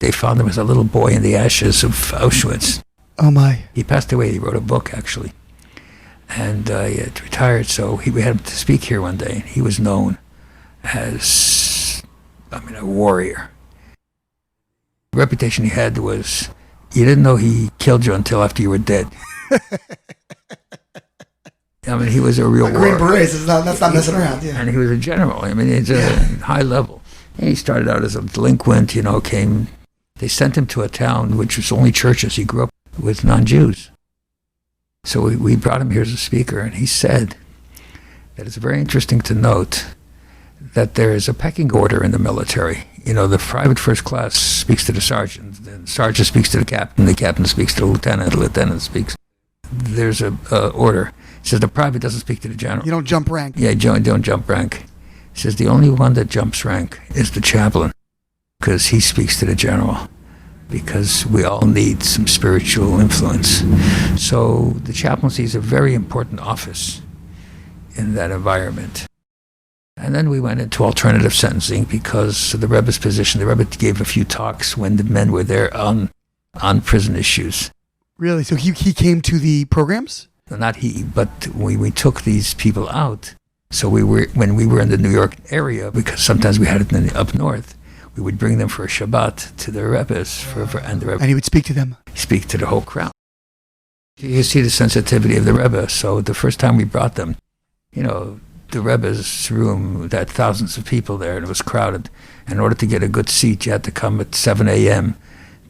Speaker 4: They found him as a little boy in the ashes of Auschwitz.
Speaker 2: Oh my.
Speaker 4: He passed away. He wrote a book, actually. And he had retired, so we had him to speak here one day. He was known as, a warrior. The reputation he had was, you didn't know he killed you until after you were dead. He was a real warrior.
Speaker 2: Green Berets, that's not messing around. Yeah.
Speaker 4: And he was a general. It's a high level. And he started out as a delinquent, they sent him to a town which was only churches. He grew up with non-Jews. So we brought him here as a speaker, and he said that it's very interesting to note that there is a pecking order in the military. The private first class speaks to the sergeant speaks to the captain speaks to the lieutenant speaks. There's a order. He says the private doesn't speak to the general.
Speaker 2: You don't jump rank.
Speaker 4: Yeah, don't jump rank. He says the only one that jumps rank is the chaplain, because he speaks to the general, because we all need some spiritual influence. So the chaplaincy is a very important office in that environment. And then we went into alternative sentencing because of the Rebbe's position. The Rebbe gave a few talks when the men were there on prison issues.
Speaker 2: Really? So he came to the programs?
Speaker 4: Not he, but we took these people out. So when we were in the New York area, because sometimes we had it up north, we would bring them for a Shabbat to the Rebbe's, and the Rebbe.
Speaker 2: And he would speak to them?
Speaker 4: Speak to the whole crowd. You see the sensitivity of the Rebbe. So the first time we brought them, the Rebbe's room had thousands of people there, and it was crowded. In order to get a good seat, you had to come at 7 a.m.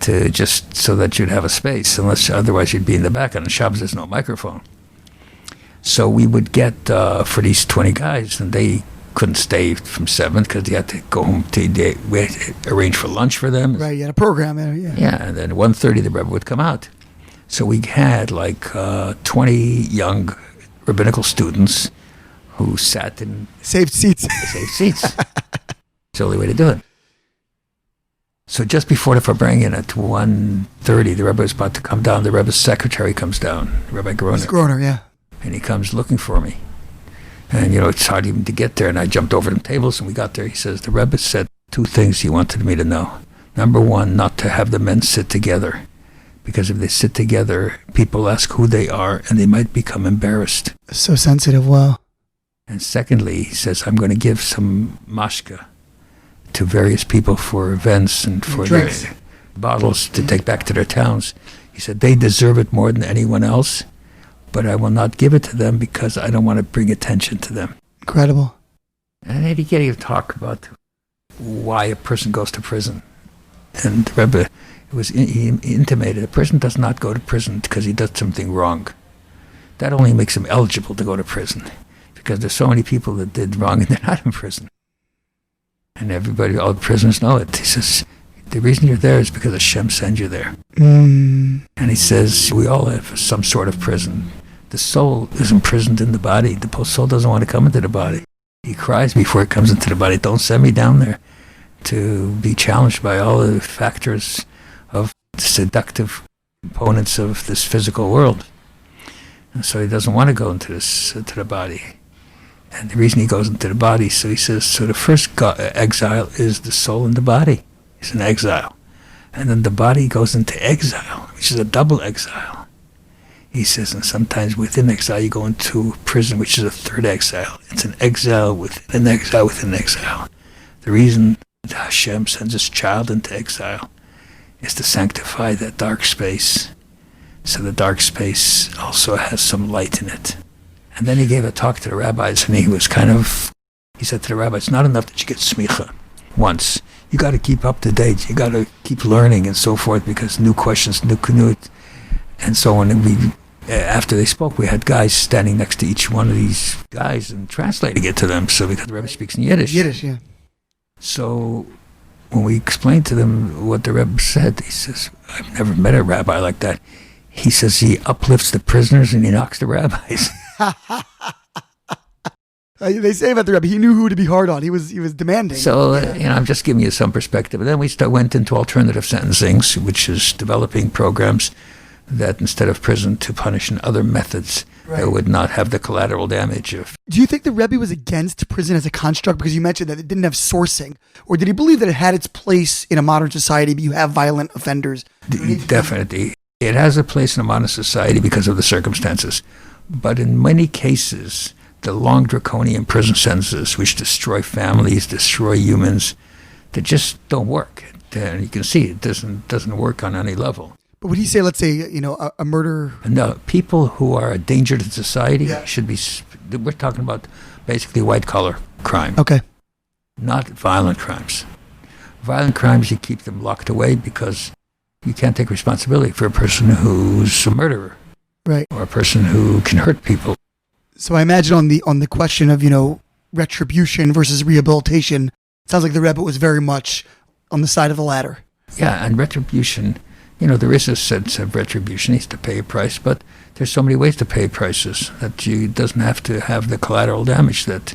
Speaker 4: to just so that you'd have a space, unless otherwise you'd be in the back. And on Shabbos, there's no microphone. So we would get, for these 20 guys, and they couldn't stay from 7 because they had to go home. We had to arrange for lunch for them.
Speaker 2: Right, you had a program there, yeah.
Speaker 4: Yeah, and then at 1:30 the Rebbe would come out. So we had 20 young rabbinical students who sat and
Speaker 2: saved seats.
Speaker 4: It's the only way to do it. So just before the Upbringing at 1:30, the Rebbe was about to come down. The Rebbe's secretary comes down, Rabbi Groner.
Speaker 2: Yeah.
Speaker 4: And he comes looking for me. And, it's hard even to get there. And I jumped over the tables and we got there. He says, the Rebbe said 2 things he wanted me to know. Number 1, not to have the men sit together. Because if they sit together, people ask who they are and they might become embarrassed.
Speaker 2: So sensitive, wow.
Speaker 4: And secondly, he says, I'm going to give some mashka to various people for events and for their bottles to take back to their towns. He said, they deserve it more than anyone else, but I will not give it to them because I don't want to bring attention to them.
Speaker 2: Incredible.
Speaker 4: And then he gave a talk about why a person goes to prison. And the Rebbe, he intimated, a person does not go to prison because he does something wrong. That only makes him eligible to go to prison, because there's so many people that did wrong and they're not in prison. And all the prisoners know it. He says, the reason you're there is because Hashem sends you there. And he says, we all have some sort of prison. The soul is imprisoned in the body. The soul doesn't want to come into the body. He cries before it comes into the body. Don't send me down there to be challenged by all the factors of seductive components of this physical world. And so he doesn't want to go into the body. And the reason he goes into the body, so he says, so the first exile is the soul in the body. He's in exile. And then the body goes into exile, which is a double exile. He says, and sometimes within exile you go into prison, which is a third exile. It's an exile within exile within exile. The reason that Hashem sends his child into exile is to sanctify that dark space. So the dark space also has some light in it. And then he gave a talk to the rabbis, and he said to the rabbis, it's not enough that you get smicha once. You got to keep up to date. You got to keep learning and so forth, because new questions, new and so on. And after they spoke, we had guys standing next to each one of these guys and translating it to them. So because the Rebbe speaks in Yiddish.
Speaker 2: Yiddish, yeah.
Speaker 4: So when we explained to them what the Rebbe said, he says, I've never met a rabbi like that. He says he uplifts the prisoners and he knocks the rabbis.
Speaker 2: They say about the Rebbe, he knew who to be hard on. He was demanding.
Speaker 4: So, I'm just giving you some perspective. And then we went into alternative sentencing, which is developing programs that instead of prison to punish in other methods, that would not have the collateral damage of.
Speaker 2: Do you think the Rebbe was against prison as a construct because you mentioned that it didn't have sourcing? Or did he believe that it had its place in a modern society, but you have violent offenders?
Speaker 4: Definitely. It has a place in a modern society because of the circumstances. But in many cases, the long draconian prison sentences, which destroy families, destroy humans, they just don't work. And you can see it doesn't work on any level.
Speaker 2: But would he say, let's say, a murder?
Speaker 4: No, people who are a danger to society should be, we're talking about basically white-collar crime.
Speaker 2: Okay.
Speaker 4: Not violent crimes. Violent crimes, you keep them locked away because you can't take responsibility for a person who's a murderer.
Speaker 2: Right.
Speaker 4: Or a person who can hurt people.
Speaker 2: So I imagine on the question of, retribution versus rehabilitation, it sounds like the Rebbe was very much on the side of the latter.
Speaker 4: Yeah, and retribution, there is a sense of retribution. He has to pay a price, but there's so many ways to pay prices that you doesn't have to have the collateral damage that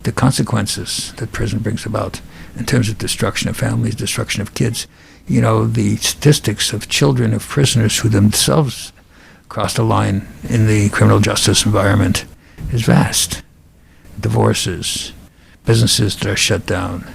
Speaker 4: the consequences that prison brings about in terms of destruction of families, destruction of kids. The statistics of children of prisoners who themselves cross the line in the criminal justice environment is vast. Divorces, businesses that are shut down,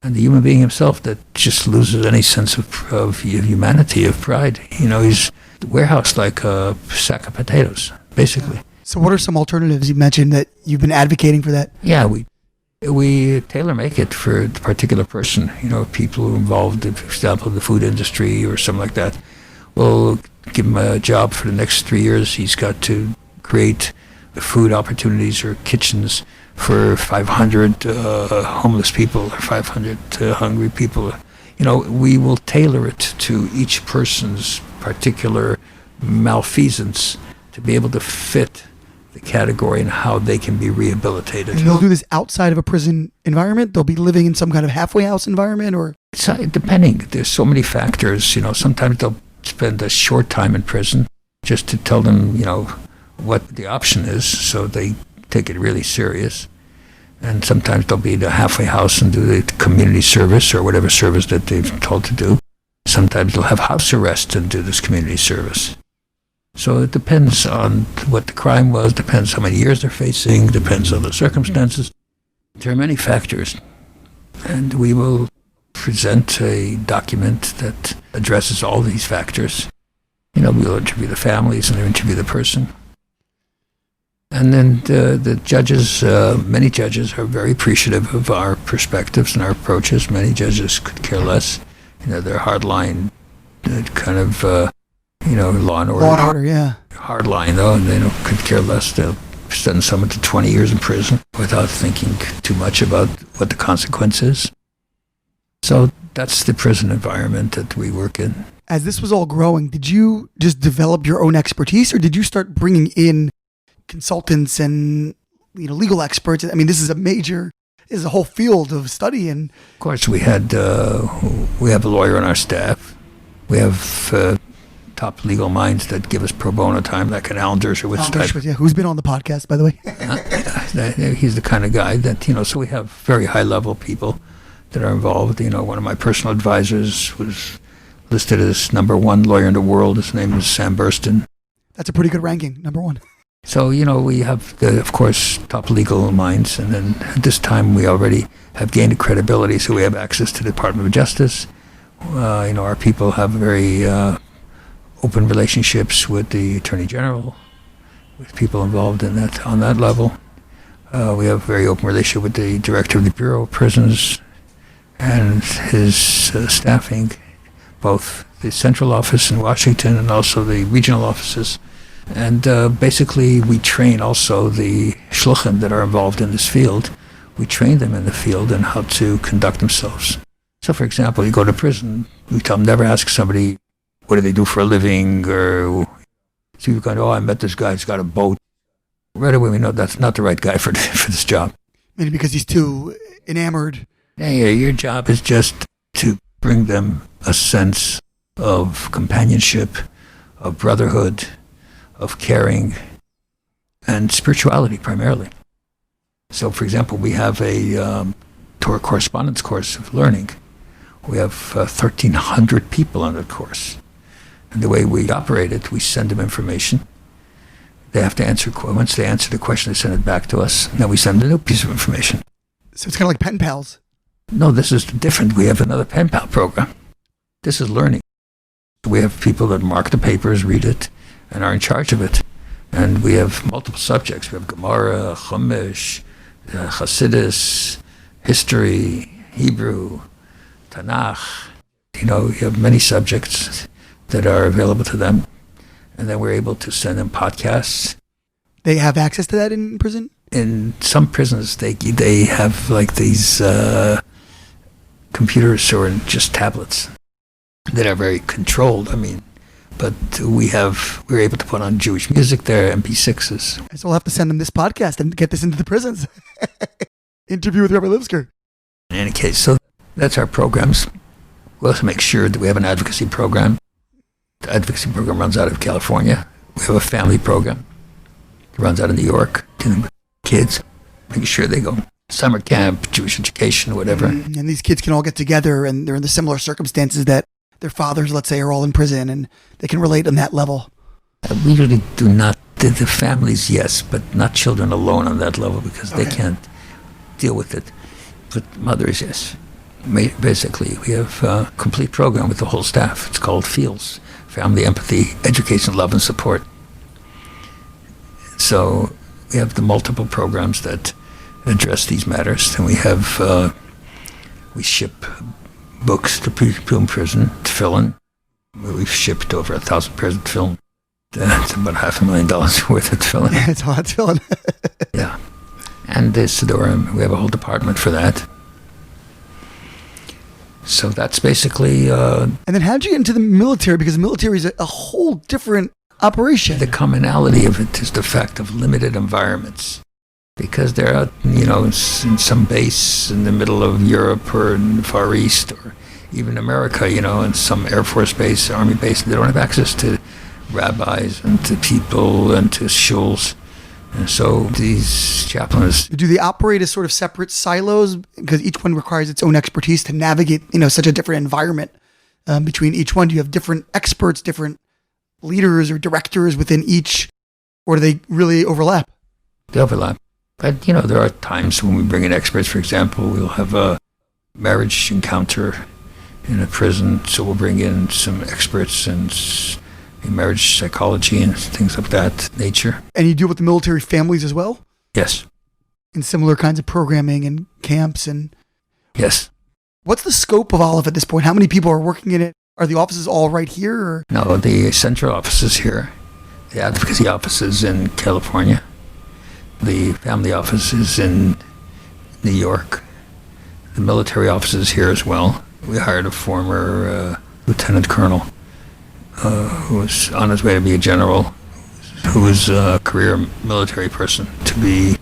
Speaker 4: and the human being himself that just loses any sense of humanity, of pride. He's warehoused like a sack of potatoes, basically.
Speaker 2: So what are some alternatives? You mentioned that you've been advocating for that.
Speaker 4: Yeah, we tailor-make it for the particular person. People who are involved, for example, in the food industry or something like that. We'll give him a job for the next 3 years. He's got to create food opportunities or kitchens for 500 homeless people or 500 hungry people. We will tailor it to each person's particular malfeasance to be able to fit the category and how they can be rehabilitated.
Speaker 2: And they'll do this outside of a prison environment? They'll be living in some kind of halfway house environment? Or
Speaker 4: it's depending. There's so many factors. Sometimes they'll spend a short time in prison just to tell them, what the option is, so they take it really serious. And sometimes they'll be in a halfway house and do the community service or whatever service that they've told to do. Sometimes they'll have house arrest and do this community service. So it depends on what the crime was, depends how many years they're facing, depends on the circumstances. There are many factors. And we will present a document that addresses all these factors. We'll interview the families and interview the person. And then the judges, many judges are very appreciative of our perspectives and our approaches. Many judges could care less. They're hardline, kind of, law and order.
Speaker 2: Law and order, yeah.
Speaker 4: Hardline, though, and they could care less. They'll send someone to 20 years in prison without thinking too much about what the consequence is. So that's the prison environment that we work in.
Speaker 2: As this was all growing, did you just develop your own expertise, or did you start bringing in consultants and legal experts? I mean, this is a whole field of study. And
Speaker 4: of course, we have a lawyer on our staff. We have top legal minds that give us pro bono time, like an Alan Dershowitz.
Speaker 2: Yeah, who's been on the podcast, by the way.
Speaker 4: He's the kind of guy that so we have very high level people that are involved. One of my personal advisors was listed as number one lawyer in the world. His name is Sam Burston.
Speaker 2: That's a pretty good ranking, number one.
Speaker 4: So, we have, of course, top legal minds, and then at this time we already have gained credibility, so we have access to the Department of Justice. Our people have very open relationships with the Attorney General, with people involved in that on that level. We have a very open relationship with the Director of the Bureau of Prisons and his staffing, both the central office in Washington and also the regional offices. And basically, we train also the shluchim that are involved in this field. We train them in the field and how to conduct themselves. So, for example, you go to prison, we tell them never ask somebody, what do they do for a living? Or so you're going, I met this guy, he's got a boat. Right away, we know that's not the right guy for this job.
Speaker 2: Maybe because he's too enamored.
Speaker 4: Yeah, your job is just to bring them a sense of companionship, of brotherhood, of caring, and spirituality primarily. So, for example, we have a Torah correspondence course of learning. We have 1,300 people on that course. And the way we operate it, we send them information. They have to answer, once they answer the question, they send it back to us. Then we send them a new piece of information.
Speaker 2: So it's kind of like pen pals.
Speaker 4: No, this is different. We have another pen pal program. This is learning. We have people that mark the papers, read it, and are in charge of it. And we have multiple subjects. We have Gemara, Chumash, Hasidus, history, Hebrew, Tanakh. You have many subjects that are available to them. And then we're able to send them podcasts.
Speaker 2: They have access to that in prison?
Speaker 4: In some prisons, they have like these computers or just tablets that are very controlled. But we're able to put on Jewish music there, MP6s.
Speaker 2: So we'll have to send them this podcast and get this into the prisons. Interview with Rebbe Lipskar.
Speaker 4: In any case, so that's our programs. We also make sure that we have an advocacy program. The advocacy program runs out of California. We have a family program. It runs out of New York, dealing with kids, making sure they go summer camp, Jewish education, whatever.
Speaker 2: And these kids can all get together, and they're in the similar circumstances that their fathers, let's say, are all in prison, and they can relate on that level.
Speaker 4: We really do not. The families, yes, but not children alone on that level because they can't deal with it. But mothers, yes. Basically, we have a complete program with the whole staff. It's called FEELS, Family, Empathy, Education, Love, and Support. So we have the multiple programs that address these matters. And we ship books to people in prison, tefillin. We've shipped over 1,000 pairs of tefillin. That's about $500,000 worth of tefillin.
Speaker 2: Yeah, it's a lot of tefillin.
Speaker 4: Yeah. And the Sidorim, we have a whole department for that. So that's basically...
Speaker 2: and then how did you get into the military? Because the military is a whole different operation.
Speaker 4: The commonality of it is the fact of limited environments. Because they're out, in some base in the middle of Europe or in the Far East or even America, in some Air Force base, Army base. They don't have access to rabbis and to people and to shuls. And so these chaplains...
Speaker 2: Do they operate as sort of separate silos? Because each one requires its own expertise to navigate, such a different environment between each one. Do you have different experts, different leaders or directors within each, or do they really overlap?
Speaker 4: They overlap. But, there are times when we bring in experts. For example, we'll have a marriage encounter in a prison, so we'll bring in some experts in marriage psychology and things of that nature.
Speaker 2: And you deal with the military families as well?
Speaker 4: Yes.
Speaker 2: In similar kinds of programming and camps and...
Speaker 4: Yes.
Speaker 2: What's the scope of Aleph at this point? How many people are working in it? Are the offices all right here? Or?
Speaker 4: No, the central office is here. The advocacy office is in California. The family office is in New York. The military office is here as well. We hired a former lieutenant colonel who was on his way to be a general, who was a career military person, to be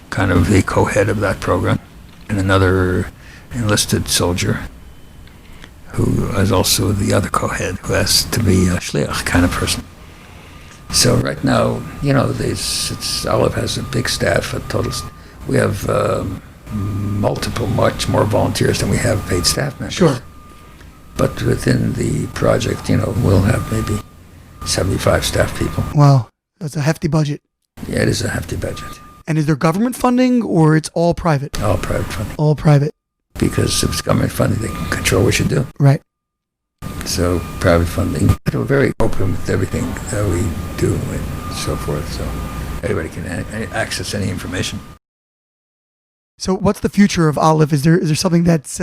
Speaker 4: kind of the co-head of that program, and another enlisted soldier who is also the other co-head, who has to be a shliach kind of person. So right now, Aleph has a big staff. We have much more volunteers than we have paid staff members.
Speaker 2: Sure.
Speaker 4: But within the project, we'll have maybe 75 staff people.
Speaker 2: Wow. That's a hefty budget.
Speaker 4: Yeah, it is a hefty budget.
Speaker 2: And is there government funding or it's all private?
Speaker 4: All private funding.
Speaker 2: All private.
Speaker 4: Because if it's government funding, they can control what you do.
Speaker 2: Right.
Speaker 4: So private funding, we're very open with everything that we do and so forth. So everybody can access any information.
Speaker 2: So what's the future of Aleph? Is there something that's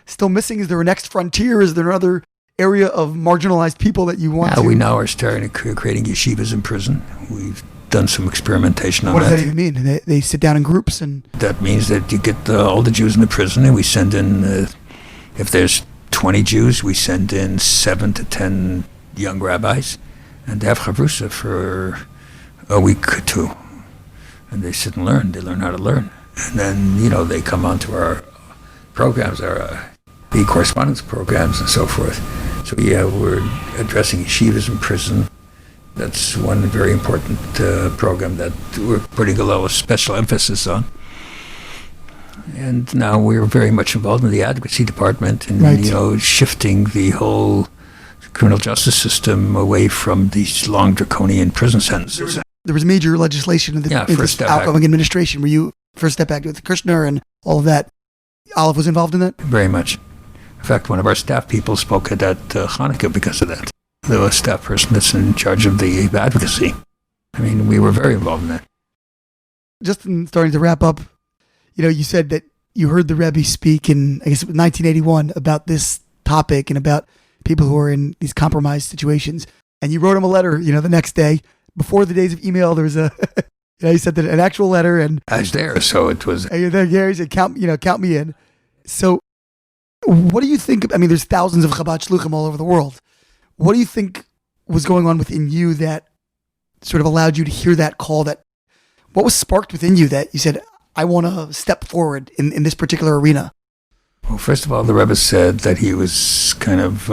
Speaker 2: still missing? Is there a next frontier? Is there another area of marginalized people that you want to?
Speaker 4: We now are starting to creating yeshivas in prison. We've done some experimentation on that.
Speaker 2: What does that even mean? They sit down in groups and...
Speaker 4: That means that you get all the Jews in the prison, and we send in, if there's 20 Jews, we send in 7 to 10 young rabbis, and they have chavrusa for a week or two. And they sit and learn. They learn how to learn. And then, they come onto our programs, our the correspondence programs and so forth. So, we're addressing yeshivas in prison. That's one very important program that we're putting a lot of special emphasis on. And now we're very much involved in the advocacy department and,
Speaker 2: right.
Speaker 4: Shifting the whole criminal justice system away from these long draconian prison sentences.
Speaker 2: There was major legislation in the outgoing administration where you First Step Act with Krishna and all of that. Aleph was involved in that?
Speaker 4: Very much. In fact, one of our staff people spoke at Hanukkah because of that. The staff person that's in charge of the advocacy. I mean, we were very involved in that.
Speaker 2: Just in starting to wrap up, you said that you heard the Rebbe speak in, I guess it was 1981 about this topic and about people who are in these compromised situations. And you wrote him a letter, the next day. Before the days of email, there was a, he said that an actual letter and...
Speaker 4: I was there, so it was...
Speaker 2: And you're there, Gary, he said, count me in. So what do you think, there's thousands of Chabad Shluchim all over the world. What do you think was going on within you that sort of allowed you to hear that call? What was sparked within you that you said, I want to step forward in this particular arena?
Speaker 4: Well, first of all, the Rebbe said that he was kind of,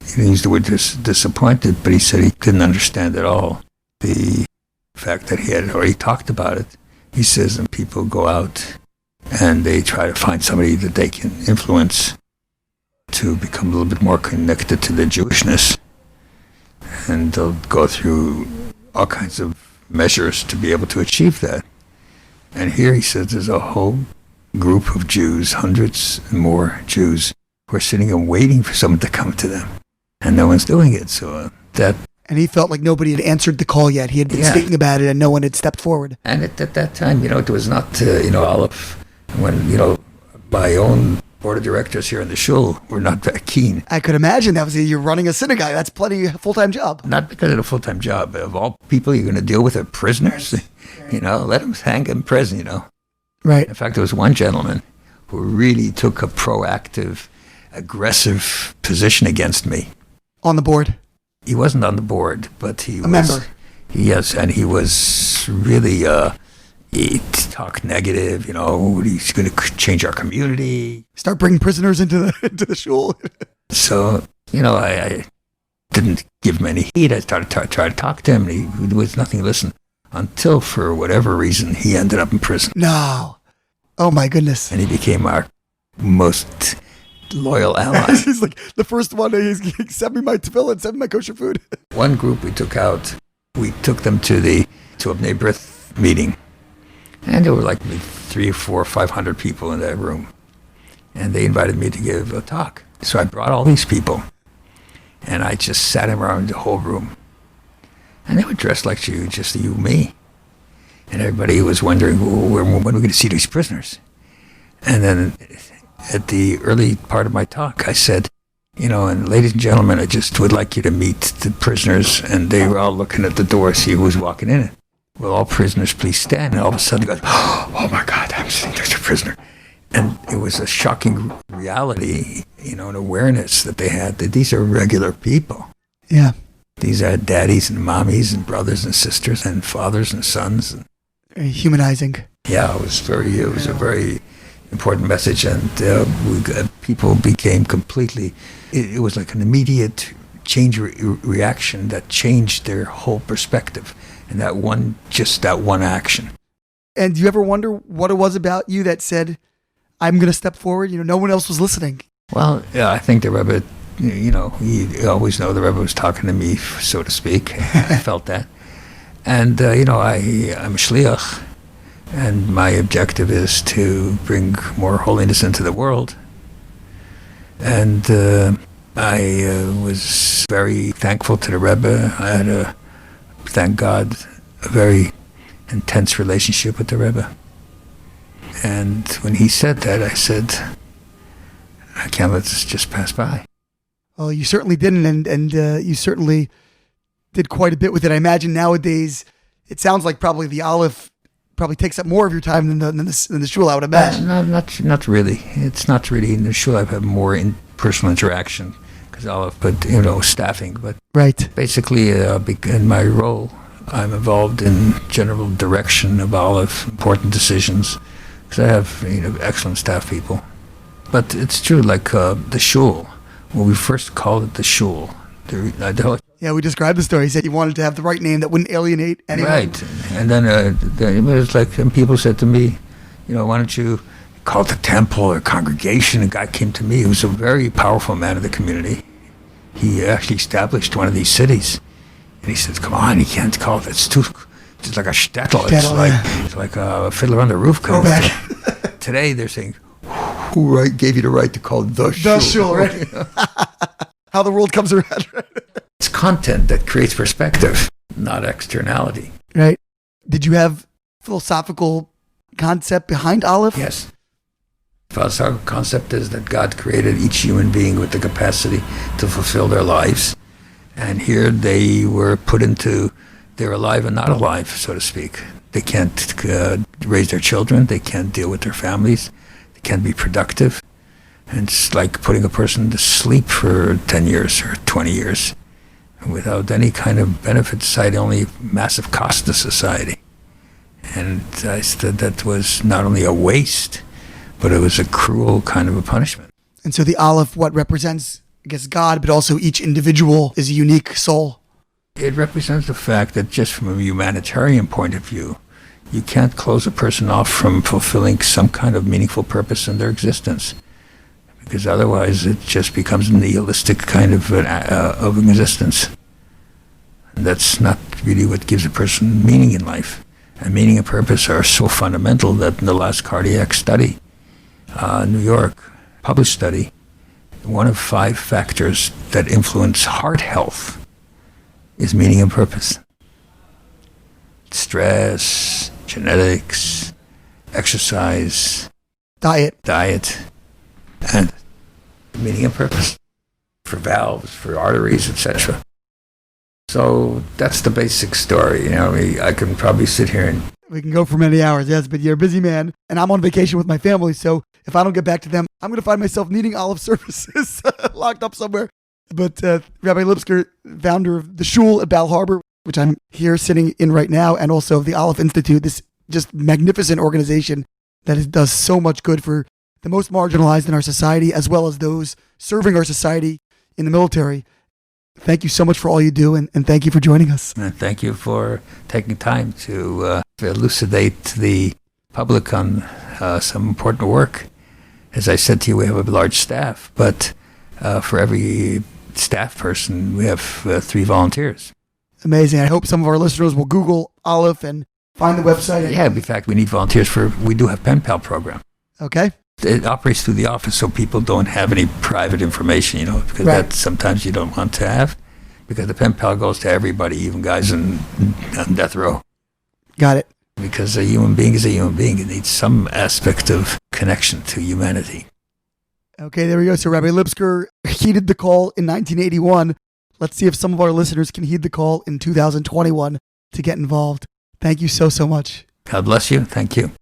Speaker 4: he didn't use the word disappointed, but he said he didn't understand at all the fact that he had already talked about it. He says, and people go out and they try to find somebody that they can influence to become a little bit more connected to their Jewishness. And they'll go through all kinds of measures to be able to achieve that. And here he says there's a whole group of Jews, hundreds and more Jews, who are sitting and waiting for someone to come to them. And no one's doing it. So that...
Speaker 2: And he felt like nobody had answered the call yet. He had been speaking about it and no one had stepped forward.
Speaker 4: And at that time, it was not, Aleph, when, my own board of directors here in the Shul were not that keen.
Speaker 2: I could imagine that was you're running a synagogue. That's plenty full-time job.
Speaker 4: Not because of a full-time job. Of all people you're going to deal with are prisoners. Let them hang in prison,
Speaker 2: Right.
Speaker 4: In fact, there was one gentleman who really took a proactive, aggressive position against me.
Speaker 2: On the board?
Speaker 4: He wasn't on the board, but he was...
Speaker 2: A member?
Speaker 4: Yes, and he was really... he talked negative, he's going to change our community.
Speaker 2: Start bringing prisoners into the shul.
Speaker 4: So, I didn't give him any heed. I started to try to talk to him, and there was nothing to listen. Until, for whatever reason, he ended up in prison.
Speaker 2: No. Oh, my goodness.
Speaker 4: And he became our most loyal ally.
Speaker 2: He's like, the first one, he sent me my tefillin, sent me my kosher food.
Speaker 4: One group we took out, we took them to a Bnei B'rith meeting. And there were like 300 or 400 or 500 people in that room. And they invited me to give a talk. So I brought all these people. And I just sat around the whole room. And they were dressed like just you and me. And everybody was wondering, when are we going to see these prisoners? And then at the early part of my talk, I said, and ladies and gentlemen, I just would like you to meet the prisoners. And they were all looking at the door to see who was walking in it. Will all prisoners please stand? And all of a sudden, goes, oh my God, I'm sitting next to a prisoner. And it was a shocking reality, an awareness that they had that these are regular people.
Speaker 2: Yeah.
Speaker 4: These are daddies and mommies and brothers and sisters and fathers and sons.
Speaker 2: Very humanizing.
Speaker 4: Yeah, it was a very important message. And people became completely, it was like an immediate change reaction that changed their whole perspective. And that one action.
Speaker 2: And do you ever wonder what it was about you that said, I'm going to step forward? No one else was listening.
Speaker 4: Well, yeah, I think the Rebbe, you always know the Rebbe was talking to me, so to speak. I felt that. And, I'm a shliach, and my objective is to bring more holiness into the world. And I was very thankful to the Rebbe. I had thank God, a very intense relationship with the Rebbe. And when he said that, I said, I can't let this just pass by.
Speaker 2: Well, you certainly didn't, and you certainly did quite a bit with it. I imagine nowadays, it sounds like probably the Aleph probably takes up more of your time than the Shul, I would imagine.
Speaker 4: Not really. It's not really. In the Shul, I've had more personal interaction because Aleph, but staffing. But
Speaker 2: right.
Speaker 4: Basically, in my role, I'm involved in general direction of Aleph, important decisions, because I have excellent staff people. But it's true, like the Shul. When we first called it the Shul,
Speaker 2: yeah, we described the story. He said you wanted to have the right name that wouldn't alienate anyone.
Speaker 4: Right. And then it was like, and people said to me, why don't you call it the temple or congregation? A guy came to me who was a very powerful man of the community. He actually established one of these cities. And he said, come on, you can't call it. It's like a shtetl. It's like a fiddler on the roof.
Speaker 2: Go back.
Speaker 4: Today they're saying, who gave you the right to call it the Shul?
Speaker 2: The Shul, right? How the world comes around, right?
Speaker 4: It's content that creates perspective, not externality.
Speaker 2: Right. Did you have philosophical concept behind Aleph?
Speaker 4: Yes. Philosophical concept is that God created each human being with the capacity to fulfill their lives. And here they were they're alive and not alive, so to speak. They can't raise their children. They can't deal with their families. They can't be productive. And it's like putting a person to sleep for 10 years or 20 years without any kind of benefit to society, only massive cost to society. And I said that was not only a waste, but it was a cruel kind of a punishment.
Speaker 2: And so the Aleph, what represents, I guess, God, but also each individual is a unique soul.
Speaker 4: It represents the fact that just from a humanitarian point of view, you can't close a person off from fulfilling some kind of meaningful purpose in their existence, because otherwise it just becomes a nihilistic kind of existence. And that's not really what gives a person meaning in life. And meaning and purpose are so fundamental that in the last cardiac study, New York, published study, one of 5 factors that influence heart health is meaning and purpose. Stress, genetics, exercise,
Speaker 2: diet,
Speaker 4: and meaning and purpose for valves, for arteries, etc. So that's the basic story. I can probably sit here and
Speaker 2: we can go for many hours, yes, but you're a busy man, and I'm on vacation with my family, so if I don't get back to them, I'm going to find myself needing Aleph services locked up somewhere. But Rabbi Lipskar, founder of the Shul at Bal Harbour, which I'm here sitting in right now, and also the ALEPH Institute, this just magnificent organization that does so much good for the most marginalized in our society, as well as those serving our society in the military. Thank you so much for all you do, and thank you for joining us.
Speaker 4: And thank you for taking time to elucidate the public on some important work. As I said to you, we have a large staff, but for every staff person, we have 3 volunteers.
Speaker 2: Amazing. I hope some of our listeners will Google Aleph and find the website.
Speaker 4: Yeah, in fact, we need volunteers we do have pen pal program.
Speaker 2: Okay.
Speaker 4: It operates through the office, so people don't have any private information, because that sometimes you don't want to have, because the pen pal goes to everybody, even guys on death row.
Speaker 2: Got it.
Speaker 4: Because a human being is a human being. It needs some aspect of connection to humanity.
Speaker 2: Okay, there we go. So Rabbi Lipskar heeded the call in 1981. Let's see if some of our listeners can heed the call in 2021 to get involved. Thank you so much.
Speaker 4: God bless you. Thank you.